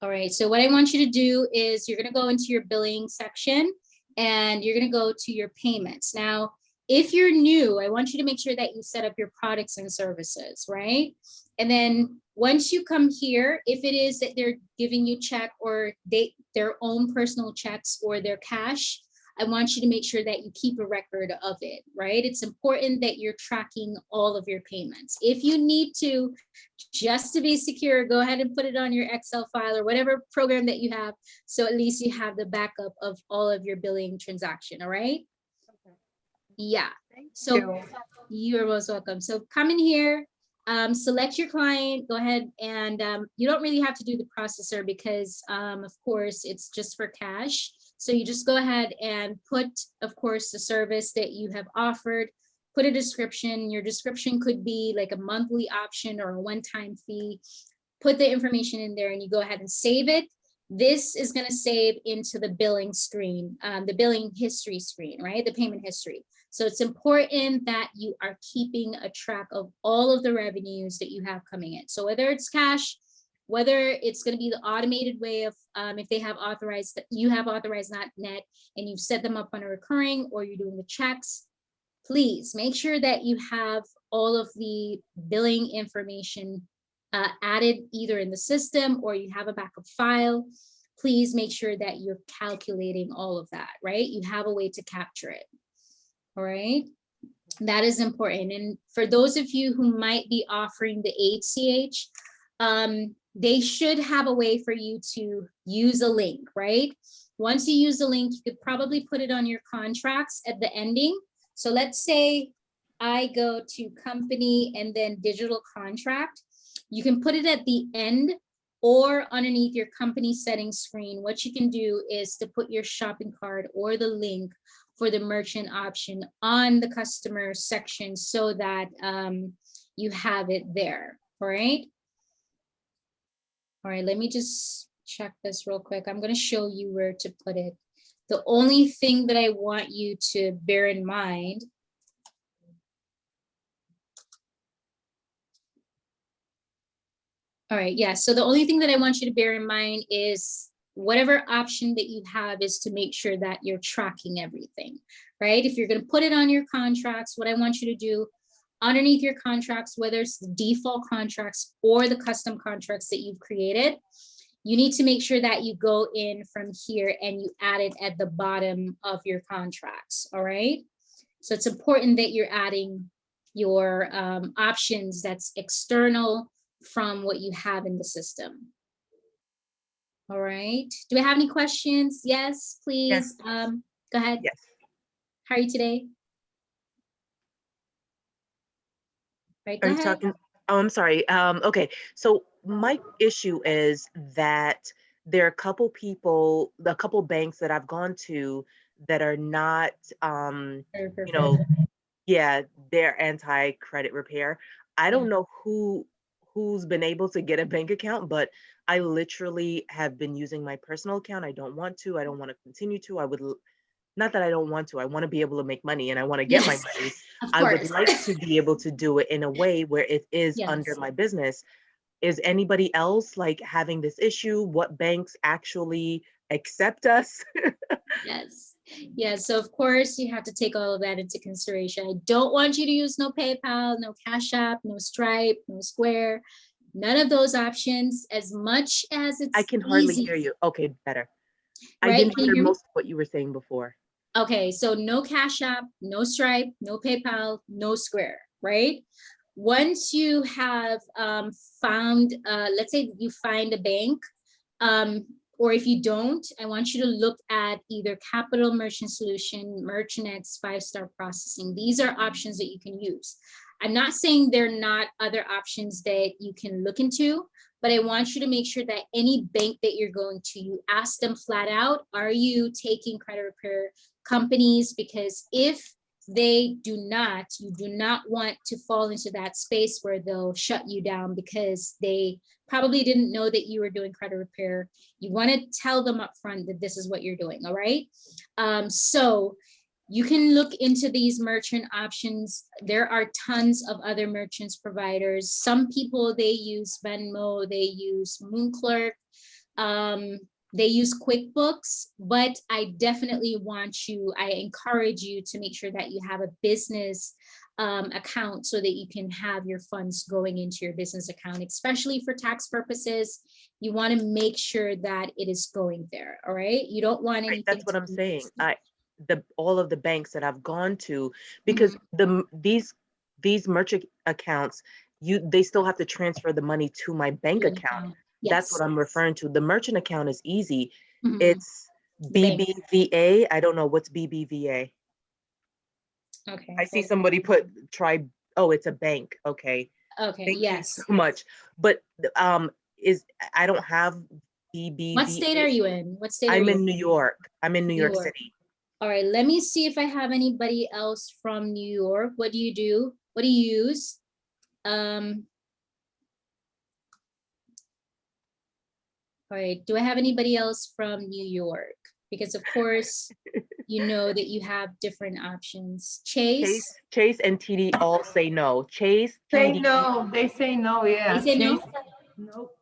A: All right, so what I want you to do is you're gonna go into your billing section and you're gonna go to your payments. Now, if you're new, I want you to make sure that you set up your products and services, right? And then once you come here, if it is that they're giving you check or their own personal checks or their cash, I want you to make sure that you keep a record of it, right? It's important that you're tracking all of your payments. If you need to, just to be secure, go ahead and put it on your Excel file or whatever program that you have. So at least you have the backup of all of your billing transaction, all right? Yeah, so you're most welcome. So come in here, select your client, go ahead and you don't really have to do the processor because of course it's just for cash. So you just go ahead and put, of course, the service that you have offered, put a description. Your description could be like a monthly option or a one-time fee. Put the information in there and you go ahead and save it. This is going to save into the billing screen, the billing history screen, right? The payment history. So it's important that you are keeping a track of all of the revenues that you have coming in. So whether it's cash, whether it's going to be the automated way of if they have authorized, you have authorized not net and you've set them up on a recurring or you're doing the checks, please make sure that you have all of the billing information added either in the system or you have a backup file. Please make sure that you're calculating all of that, right? You have a way to capture it. All right, that is important. And for those of you who might be offering the ACH, they should have a way for you to use a link, right? Once you use the link, you could probably put it on your contracts at the ending. So let's say I go to company and then digital contract. You can put it at the end or underneath your company settings screen. What you can do is to put your shopping cart or the link for the merchant option on the customer section so that you have it there, all right? All right, let me just check this real quick. I'm gonna show you where to put it. The only thing that I want you to bear in mind all right, yeah, so the only thing that I want you to bear in mind is whatever option that you have is to make sure that you're tracking everything, right? If you're going to put it on your contracts, what I want you to do underneath your contracts, whether it's the default contracts or the custom contracts that you've created, you need to make sure that you go in from here and you add it at the bottom of your contracts, all right? So it's important that you're adding your options that's external from what you have in the system. All right. Do we have any questions? Yes, please.
E: Yes.
A: Go ahead.
E: Yes.
A: How are you today? Right, go
E: Are you
A: ahead.
E: talking? Oh, I'm sorry. Okay. So my issue is that there are a couple banks that I've gone to that are not, you know, yeah, they're anti-credit repair. I don't know who's been able to get a bank account, but I literally have been using my personal account. I don't want to. I don't want to continue to. Not that I don't want to. I want to be able to make money and I want to get my
A: Yes,
E: money.
A: of
E: I would
A: course.
E: like to be able to do it in a way where it is under
A: Yes.
E: my business. Is anybody else like having this issue? What banks actually accept us?
A: Yes. Yeah. So of course you have to take all of that into consideration. I don't want you to use no PayPal, no Cash App, no Stripe, no Square, none of those options. As much as
E: I
A: it's
E: can hardly
A: easy,
E: hear you. Okay, better. I
A: right?
E: didn't
A: Can you
E: hear
A: hear me?
E: most of what you were saying before.
A: Okay, so no Cash App, no Stripe, no PayPal, no Square, right? Once you have found, let's say you find a bank, or if you don't, I want you to look at either Capital Merchant Solution, MerchantX, 5-Star Processing. These are options that you can use. I'm not saying there are not other options that you can look into, but I want you to make sure that any bank that you're going to, you ask them flat out, are you taking credit repair companies? Because if you do not want to fall into that space where they'll shut you down because they probably didn't know that you were doing credit repair. You want to tell them up front that this is what you're doing, all right? So you can look into these merchant options. There are tons of other merchants providers. Some people, they use Venmo, they use Moonclerk, they use QuickBooks, but I definitely I encourage you to make sure that you have a business account so that you can have your funds going into your business account, especially for tax purposes. You want to make sure that it is going there. All right. You don't want anything.
E: Right, that's what
A: to
E: I'm
A: be
E: saying.
A: missing.
E: All of the banks that I've gone to, because these merchant accounts, they still have to transfer the money to my bank
A: Your
E: account.
A: account.
E: That's
A: Yes.
E: what I'm referring to. The merchant account is easy.
A: Mhm.
E: It's
A: The bank.
E: BBVA. I don't know what's BBVA.
A: Okay.
E: I see somebody try. Oh, it's a bank. Okay.
A: Okay.
E: Thank you
A: Yes.
E: so much. But I don't have BBVA.
A: What state are you in? What state are
E: I'm
A: you
E: in New York. I'm in New
A: New
E: York
A: York.
E: City.
A: All right, let me see if I have anybody else from New York. What do you do? What do you use? All right, do I have anybody else from New York? Because of course, you know that you have different options. Chase?
E: Chase and TD all say no. Chase,
D: Say
E: TD,
D: no, they say no, yeah.
A: They say no?
D: Chase- Nope.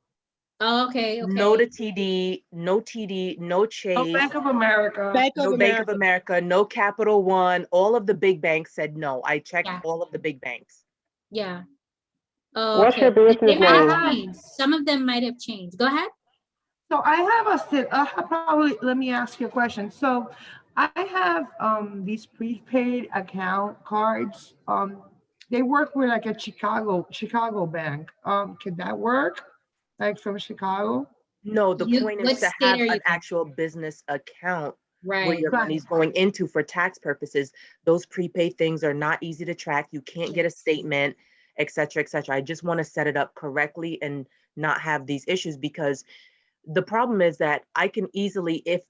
A: Oh, okay,
E: no to
A: okay.
E: TD, no TD, no
D: No
E: Chase,
D: Bank of America.
G: Bank of
E: no Bank of
G: America.
E: America, no Capital One. All of the big banks said no. I checked
A: Yeah.
E: all of the big banks.
A: Yeah. Oh,
H: What's
A: okay.
H: your business
A: They might
H: name?
A: have changed. Some of them might have changed. Go ahead.
D: So I probably, let me ask you a question. So I have these prepaid account cards. They work with like a Chicago bank. Could that work? Like from Chicago?
E: No, the point is
A: What
E: to
A: state
E: have
A: are you
E: an
A: in?
E: actual business account where
A: Right.
E: your
D: Right.
E: money's going into for tax purposes. Those prepaid things are not easy to track. You can't get a
A: Yes.
E: statement, et cetera, et cetera. I just want to set it up correctly and not have these issues, because the problem is that I can easily, if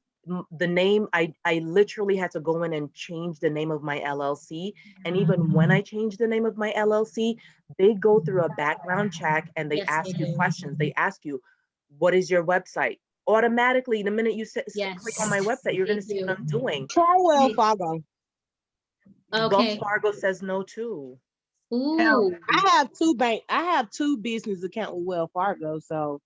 E: the name, I literally had to go in and change the name of my LLC. And even when I change the name of my LLC, they go through a background check and they
A: Yes, they
E: ask you
A: do.
E: questions. They ask you, what is your website? Automatically, the minute you click on my
A: Yes,
E: website, you're
A: they
E: going to see what I'm
A: do.
E: doing.
G: Try Wells Fargo.
E: Wells
A: Okay.
E: Fargo says no too.
A: Ooh.
G: I have two business account with Wells Fargo, so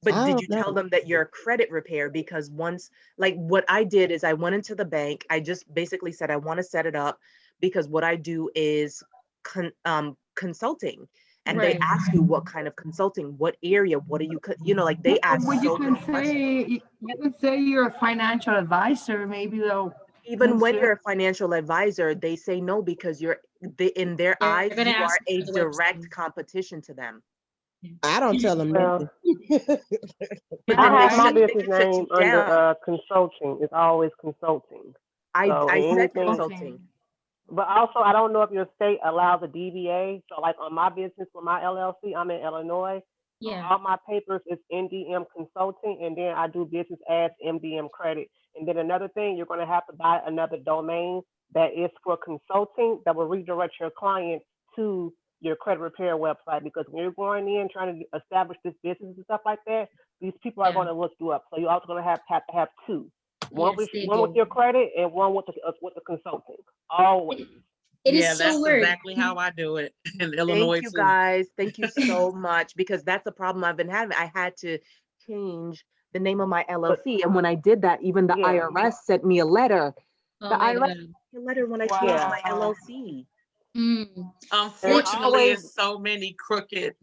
E: But
G: I
E: did
G: don't
E: you
G: know.
E: tell them that you're a credit repair? Because once, like what I did is I went into the bank. I just basically said, I want to set it up because what I do is consulting. And they
A: Right.
E: ask you what kind of consulting, what area, what are you, like they ask
D: Well, you
E: so many
D: can
E: questions.
D: say, you can say you're a financial advisor. Maybe they'll
E: Even when
D: consider.
E: you're a financial advisor, they say no because in their
A: They're
E: eyes,
A: gonna
E: you are
A: ask
E: a
A: for the
E: direct
A: website.
E: competition to them.
G: I don't tell them
H: Well,
G: nothing.
E: But
H: I
E: then
H: have my
E: they
H: business
E: should shut you
H: name under
E: down.
H: consulting. It's always consulting. So
E: I said
H: anything,
E: consulting.
H: but also I don't know if your state allows a DBA. So like on my business for my LLC, I'm in Illinois.
A: Yeah.
H: All my papers is NDM Consulting, and then I do business as MDM Credit. And then another thing, you're going to have to buy another domain that is for consulting that will redirect your client to your credit repair website. Because when you're going in trying to establish this business and stuff like that, these people are
A: Yeah.
H: going to look you up. So you're also going to have to have two, one
A: Yes, they
H: with
A: do.
H: your credit and one with the consulting. Always.
A: It
I: Yeah,
A: is so
I: that's
A: weird.
I: exactly how I do it in
E: Thank
I: Illinois
E: you
I: too.
E: guys. Thank you so much, because that's the problem I've been having. I had to change the name of my LLC. And when I did that, even the
H: Yeah.
E: IRS sent me a letter.
A: Oh
E: The
A: my
E: IRS
A: God.
E: sent me a letter when I changed my
D: Wow.
E: LLC.
A: Mm,
I: Unfortunately,
H: always-
I: it's so many crooked,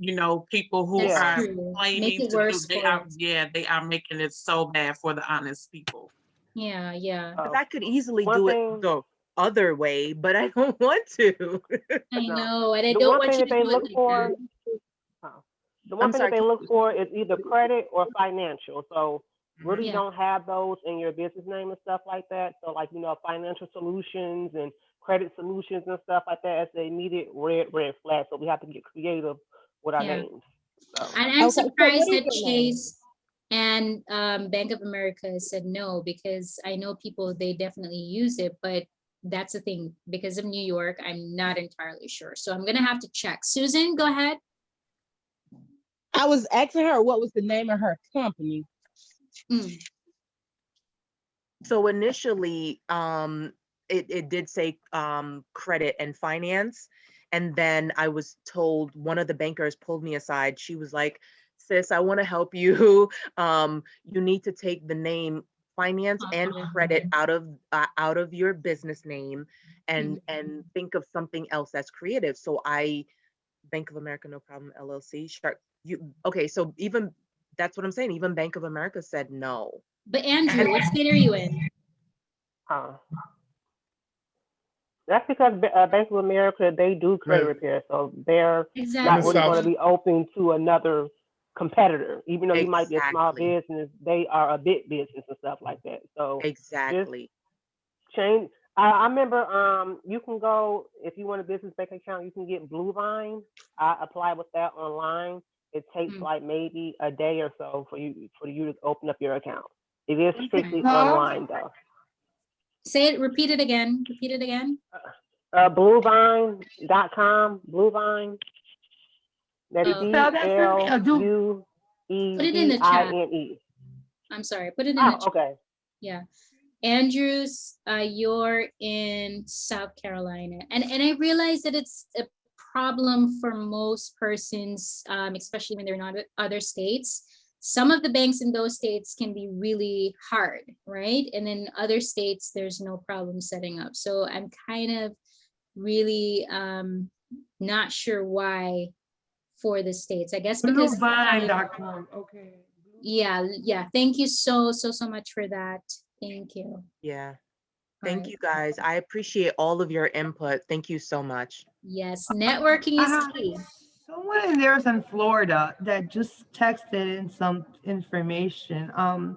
I: people who
A: that's
H: Yeah.
I: are
A: true. Make
I: claiming
A: it
I: to do,
A: worse for us.
I: they are making it so bad for the honest people.
A: Yeah, yeah.
E: Because I could easily
H: One
E: do it
H: thing,
E: the other way, but I don't want to.
A: I
H: no.
A: know, and I
H: The
A: don't
H: one
A: want
H: thing
A: you
H: that
A: to
H: they
A: do it
H: look
A: like
H: for,
A: that.
H: the one
E: I'm
H: thing
E: sorry.
H: that they look for is either credit or financial. So really
A: Yeah.
H: don't have those in your business name and stuff like that. So like, financial solutions and credit solutions and stuff like that, as the immediate red flag. So we have to get creative with our
A: Yeah.
H: names. So
A: And I'm
G: Okay, so what
A: surprised
G: is
A: that
G: your name?
A: Chase and Bank of America said no, because I know people, they definitely use it, but That's the thing. Because of New York, I'm not entirely sure. So I'm gonna have to check. Susan, go ahead.
G: I was asking her what was the name of her company.
A: Mm,
E: So initially, it did say credit and finance. And then I was told, one of the bankers pulled me aside. She was like, sis, I want to help you. You need to take the name finance and credit out of your business name and think of something else that's creative. So Bank of America, no problem, LLC. Shark. Okay, so even that's what I'm saying. Even Bank of America said no.
A: But Andrew, what state are you in?
H: That's because Bank of America, they do credit
B: Right.
H: repair, so they're
A: Exactly.
H: not really going to
B: South.
H: be open to another competitor. Even though you might be a small
E: Exactly.
H: business, they are a big business and stuff like that. So just
E: Exactly.
H: change. I remember you can go, if you want a business bank account, you can get Blue Vine. I applied with that online. It takes
A: Mm.
H: like maybe a day or so for you to open up your account. It is strictly
D: Called?
H: online though.
A: Say it, repeat it again. Repeat it again.
H: Bluevine.com, Bluevine. That's
A: Oh,
D: Spell that for me. I'll do.
A: put it in the chat.
H: Bluevine.
A: I'm sorry. Put it in the
H: Oh,
A: chat.
H: okay.
A: Yeah. Andrews, you're in South Carolina. And I realize that it's a problem for most persons, especially when they're in other states. Some of the banks in those states can be really hard, right? And in other states, there's no problem setting up. So I'm kind of really not sure why for the states. I guess because
D: Bluevine.com. Okay.
A: yeah. Thank you so much for that. Thank you.
E: Yeah.
A: All
E: Thank
A: right.
E: you guys. I appreciate all of your input. Thank you so much.
A: Yes, networking is key.
D: Someone in there's in Florida that just texted in some information.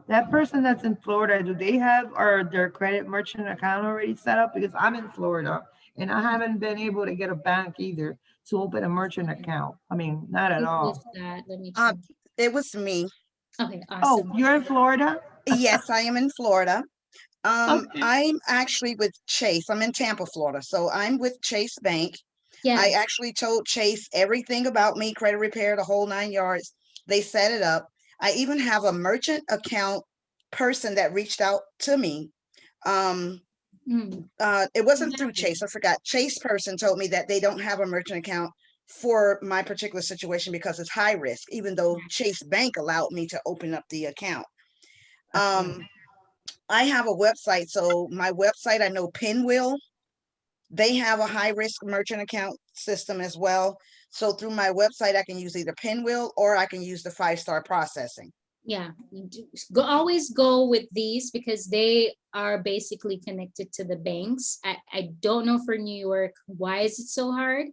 D: That person that's in Florida, do they have or their credit merchant account already set up? Because I'm in Florida and I haven't been able to get a bank either to open a merchant account. I mean, not at
A: Who
D: all.
A: is that? Let me check.
J: It was me.
A: Okay,
D: Oh,
A: awesome.
D: you're in Florida?
J: Yes, I am in Florida.
D: Okay.
J: I'm actually with Chase. I'm in Tampa, Florida. So I'm with Chase Bank. I
A: Yes.
J: actually told Chase everything about me, credit repair, the whole 9 yards. They set it up. I even have a merchant account person that reached out to me.
A: Mm,
J: It wasn't through Chase. I forgot. Chase person told me that they don't have a merchant account for my particular situation because it's high risk, even though Chase Bank allowed me to open up the account. I have a website. So my website, I know Pinwheel, they have a high risk merchant account system as well. So through my website, I can use either Pinwheel or I can use the 5-star processing.
A: yeah, you always go with these because they are basically connected to the banks. I don't know for New York, why is it so hard?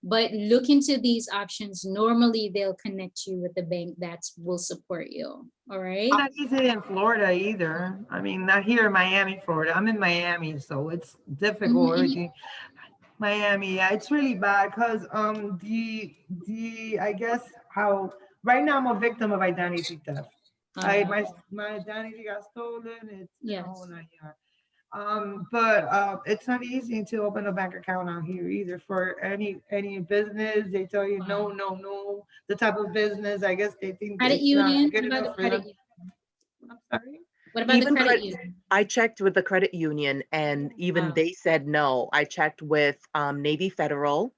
A: But look into these options. Normally they'll connect you with the bank that will support you. All right.
D: Not easy in Florida either. I mean, not here in Miami, Florida. I'm in Miami, so it's difficult. Everything. Miami, yeah, it's really bad because the I guess how right now I'm a victim of identity theft. My identity got stolen. It's the whole 9 yards. But it's not easy to open a bank account out here either for any business. They tell you no. The type of business, I guess they think
A: Credit
D: it's not
A: union.
D: good
A: What about
D: enough
A: the
D: for
A: credit
D: them.
A: union?
D: I'm sorry.
A: What about the
E: Even
A: credit union?
E: I checked with the credit union and even they said no. I checked with Navy Federal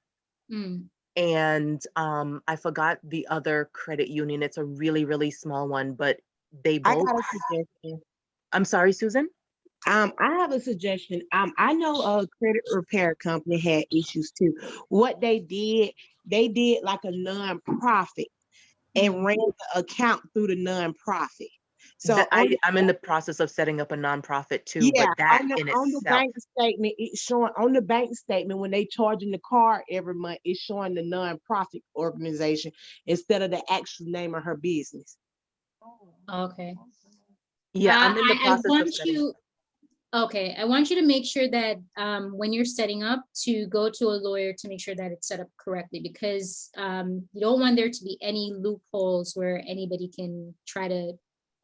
A: Mm.
E: and I forgot the other credit union. It's a really, really small one, but they
G: I
E: both.
G: got a suggestion.
E: I'm sorry, Susan.
G: I have a suggestion. I know a credit repair company had issues too. What they did like a nonprofit and ran the account through the nonprofit. So
E: I'm in the process of setting up a nonprofit too,
G: yeah,
E: but that in
G: on the
E: itself.
G: bank statement, it's showing on the bank statement when they charging the card every month, it's showing the nonprofit organization instead of the actual name of her business.
A: Okay.
E: Yeah, I'm in the
A: I
E: process of
A: want
E: setting.
A: you. Okay, I want you to make sure that when you're setting up to go to a lawyer to make sure that it's set up correctly because you don't want there to be any loopholes where anybody can try to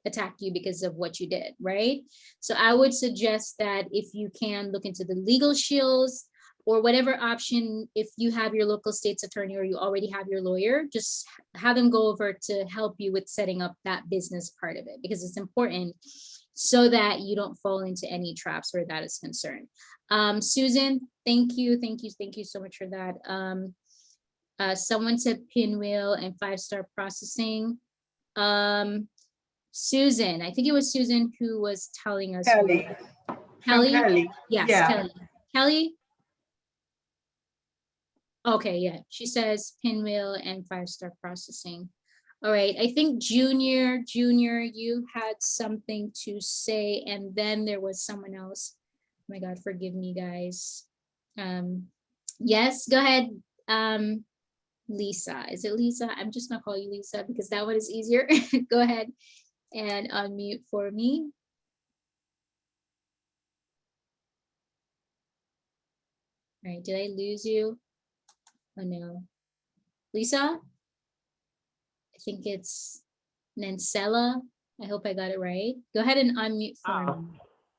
A: attack you because of what you did, right? So I would suggest that if you can look into the legal shields or whatever option, if you have your local state's attorney or you already have your lawyer, just have them go over to help you with setting up that business part of it, because it's important so that you don't fall into any traps where that is concerned. Susan, thank you so much for that. Someone said Pinwheel and 5-star processing. Susan, I think it was Susan who was telling us.
D: Kelly. From Kelly.
A: Yes,
D: Yeah.
A: Kelly. Okay, yeah, she says Pinwheel and 5-star processing. All right, I think Junior, you had something to say, and then there was someone else. Oh my God, forgive me, guys. Yes, go ahead. Lisa, is it Lisa? I'm just gonna call you Lisa because that one is easier. Go ahead and unmute for me. All right, did I lose you? Oh no. Lisa? I think it's Nancella. I hope I got it right. Go ahead and unmute for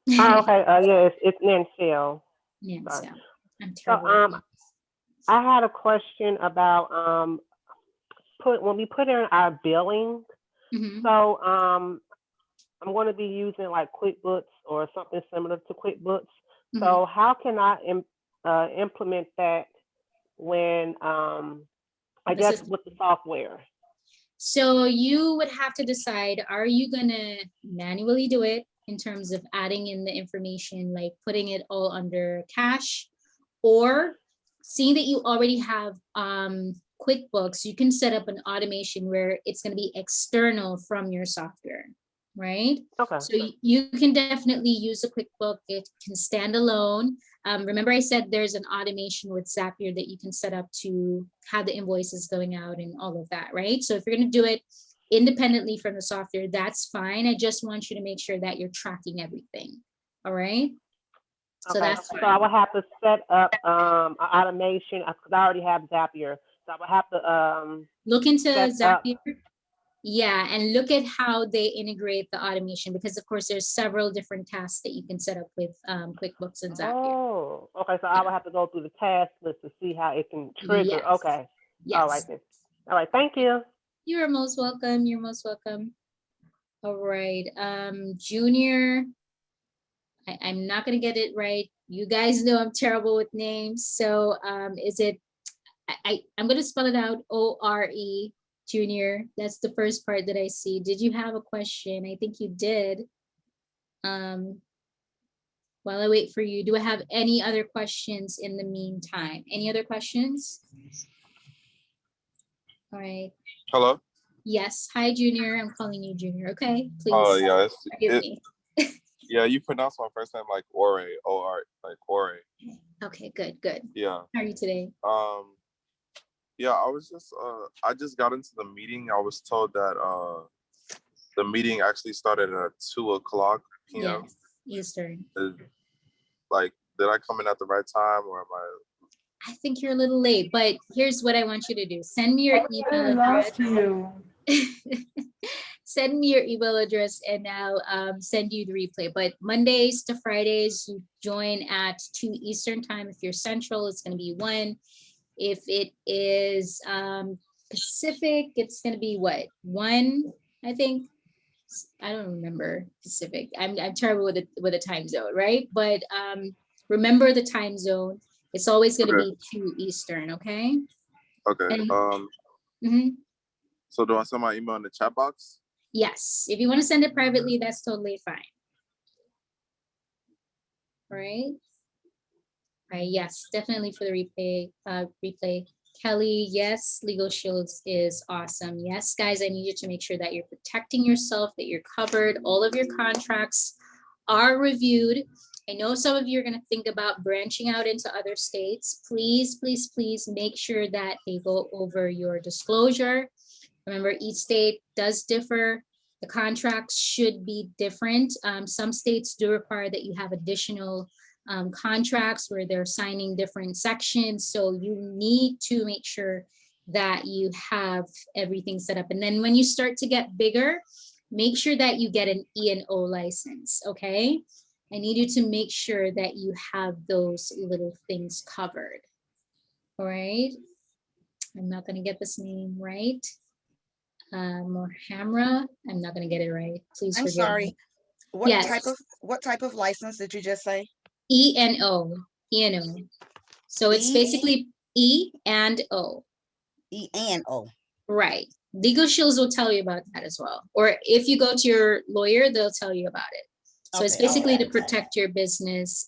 A: me.
H: Oh, okay. Yeah, it's Nancelle.
A: Nancella. I'm
H: So,
A: terrible.
H: I had a question about when we put in our billing.
A: Mhm.
H: So, I'm going to be using like QuickBooks or something similar to QuickBooks. So, how can I implement that when I guess with the software?
A: So you would have to decide, are you gonna manually do it in terms of adding in the information, like putting it all under cash, or seeing that you already have QuickBooks, you can set up an automation where it's gonna be external from your software, right?
H: Okay.
A: So you can definitely use a QuickBook. It can stand alone. Remember I said there's an automation with Zapier that you can set up to have the invoices going out and all of that, right? So if you're going to do it independently from the software, that's fine. I just want you to make sure that you're tracking everything. All right. So that's fine.
H: So I would have to set up an automation because I already have Zapier. So I would have to
A: look into Zapier.
H: Up.
A: Yeah, and look at how they integrate the automation, because of course there's several different tasks that you can set up with QuickBooks and Zapier.
H: Oh, okay. So I would have to go through the task list to see how it can trigger.
A: Yes.
H: Okay.
A: Yes.
H: All right then. All right. Thank you.
A: You're most welcome. You're most welcome. All right. Junior, I'm not gonna get it right. You guys know I'm terrible with names. So is it, I'm gonna spell it out, O-R-E, Junior. That's the first part that I see. Did you have a question? I think you did. While I wait for you, do I have any other questions in the meantime? Any other questions? All right.
K: Hello?
A: Yes. Hi, Junior. I'm calling you Junior. Okay, please.
K: Oh, yeah.
A: Forgive me.
K: Yeah, you pronounce my first name like Ore, O-R, like Ore.
A: Okay, good.
K: Yeah.
A: How are you today?
K: Yeah, I was just, I just got into the meeting. I was told that the meeting actually started at 2:00 p.m.
A: Yes, Eastern.
K: Like, did I come in at the right time, or am I?
A: I think you're a little late, but here's what I want you to do. Send me your email address. Send me your email address and I'll send you the replay. But Mondays to Fridays, you join at 2 Eastern time. If you're Central, it's going to be 1. If it is Pacific, it's going to be what? 1, I think. I don't remember Pacific. I'm terrible with a time zone, right? But remember the time zone. It's always going to be 2 Eastern, okay?
K: Okay.
A: And,
K: So do I send my email in the chat box?
A: yes. If you want to send it privately, that's totally fine. All right. All right. Yes, definitely for the replay. Kelly, yes, Legal Shields is awesome. Yes, guys, I need you to make sure that you're protecting yourself, that you're covered. All of your contracts are reviewed. I know some of you are going to think about branching out into other states. Please, please, please make sure that they go over your disclosure. Remember, each state does differ. The contracts should be different. Some states do require that you have additional contracts where they're signing different sections. So you need to make sure that you have everything set up. And then when you start to get bigger, make sure that you get an E&O license, okay? I need you to make sure that you have those little things covered, all right? I'm not gonna get this name right. Mohamra, I'm not gonna get it right. Please
J: I'm
A: forgive
J: sorry.
A: me.
J: What
A: Yes,
J: type of license did you just say?
A: E&O, E&O. So it's
J: E
A: basically E and O.
J: E and O.
A: Right. Legal Shields will tell you about that as well. Or if you go to your lawyer, they'll tell you about it. So it's
J: Okay, all
A: basically
J: right.
A: to protect your business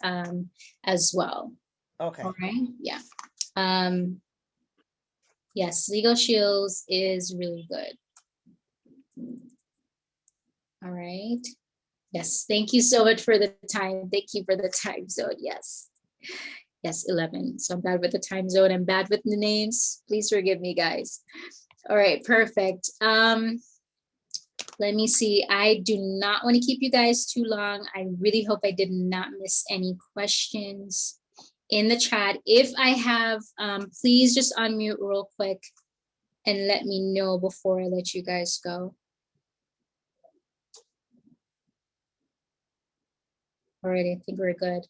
A: as well.
J: Okay.
A: All right. Yeah. Yes, Legal Shields is really good. All right. Yes, thank you so much for the time. Thank you for the time zone. Yes. Yes, 11. So I'm bad with the time zone. I'm bad with the names. Please forgive me, guys. All right, perfect. Let me see. I do not want to keep you guys too long. I really hope I did not miss any questions in the chat. If I have, please just unmute real quick and let me know before I let you guys go. All right, I think we're good.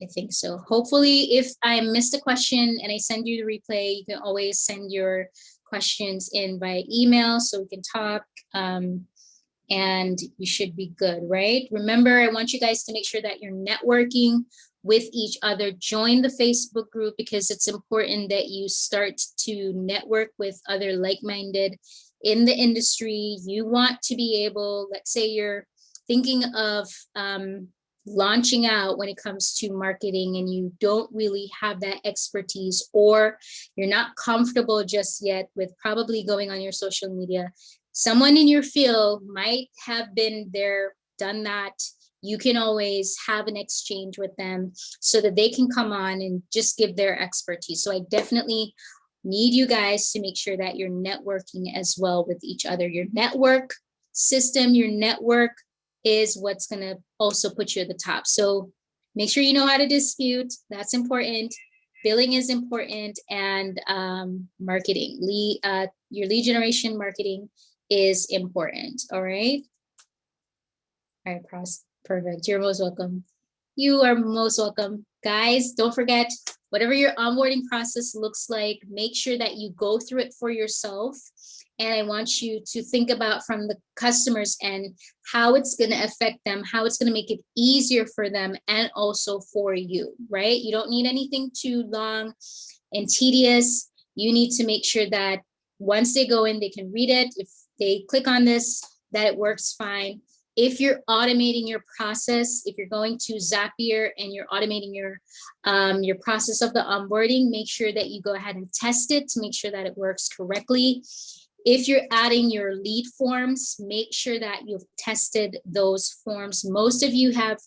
A: I think so. Hopefully, if I missed a question and I send you the replay, you can always send your questions in by email so we can talk. And you should be good, right? Remember, I want you guys to make sure that you're networking with each other. Join the Facebook group because it's important that you start to network with other like-minded in the industry. You want to be able, let's say you're thinking of launching out when it comes to marketing and you don't really have that expertise, or you're not comfortable just yet with probably going on your social media. Someone in your field might have been there, done that. You can always have an exchange with them so that they can come on and just give their expertise. So I definitely need you guys to make sure that you're networking as well with each other. Your network system, your network is what's going to also put you at the top. So make sure you know how to dispute. That's important. Billing is important, and marketing, your lead generation marketing is important. All right. All right, perfect. You're most welcome. You are most welcome. Guys, don't forget, whatever your onboarding process looks like, make sure that you go through it for yourself. And I want you to think about from the customers and how it's going to affect them, how it's going to make it easier for them and also for you, right? You don't need anything too long and tedious. You need to make sure that once they go in, they can read it. If they click on this, that it works fine. If you're automating your process, if you're going to Zapier and you're automating your process of the onboarding, make sure that you go ahead and test it to make sure that it works correctly. If you're adding your lead forms, make sure that you've tested those forms. Most of you have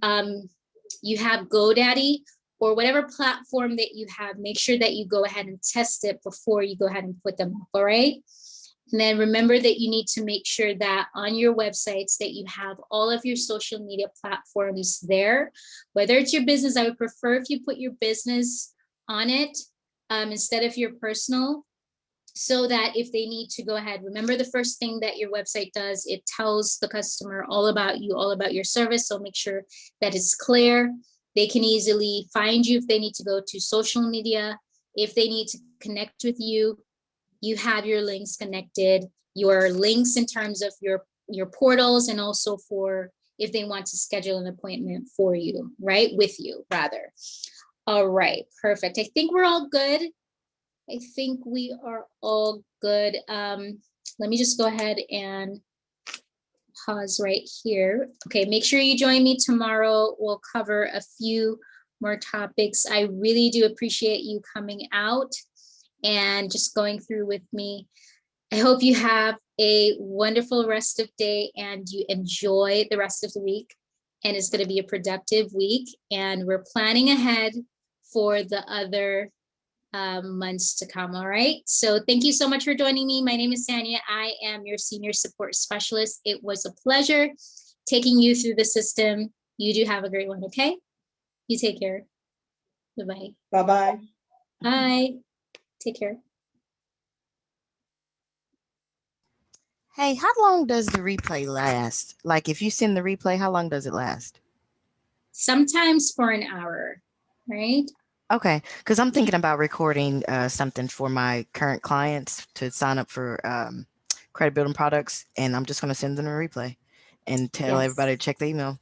A: GoDaddy or whatever platform that you have. Make sure that you go ahead and test it before you go ahead and put them up, all right? And then remember that you need to make sure that on your websites that you have all of your social media platforms there. Whether it's your business, I would prefer if you put your business on it instead of your personal, so that if they need to go ahead, remember the first thing that your website does, it tells the customer all about you, all about your service. So make sure that it's clear. They can easily find you if they need to go to social media. If they need to connect with you, you have your links connected, your links in terms of your portals, and also for if they want to schedule an appointment for you, right? With you, rather. All right, perfect. I think we're all good. I think we are all good. Let me just go ahead and pause right here. Okay, make sure you join me tomorrow. We'll cover a few more topics. I really do appreciate you coming out and just going through with me. I hope you have a wonderful rest of day and you enjoy the rest of the week. And it's going to be a productive week. And we're planning ahead for the other months to come. All right. So thank you so much for joining me. My name is Sanya. I am your senior support specialist. It was a pleasure taking you through the system. You do have a great one. Okay. You take care. Bye-bye.
B: Bye-bye.
A: Bye. Take care.
L: Hey, how long does the replay last? Like if you send the replay, how long does it last?
A: Sometimes for an hour, right?
L: Okay, because I'm thinking about recording something for my current clients to sign up for credit building products, and I'm just going to send them a replay and tell
A: Yes.
L: everybody to check the email.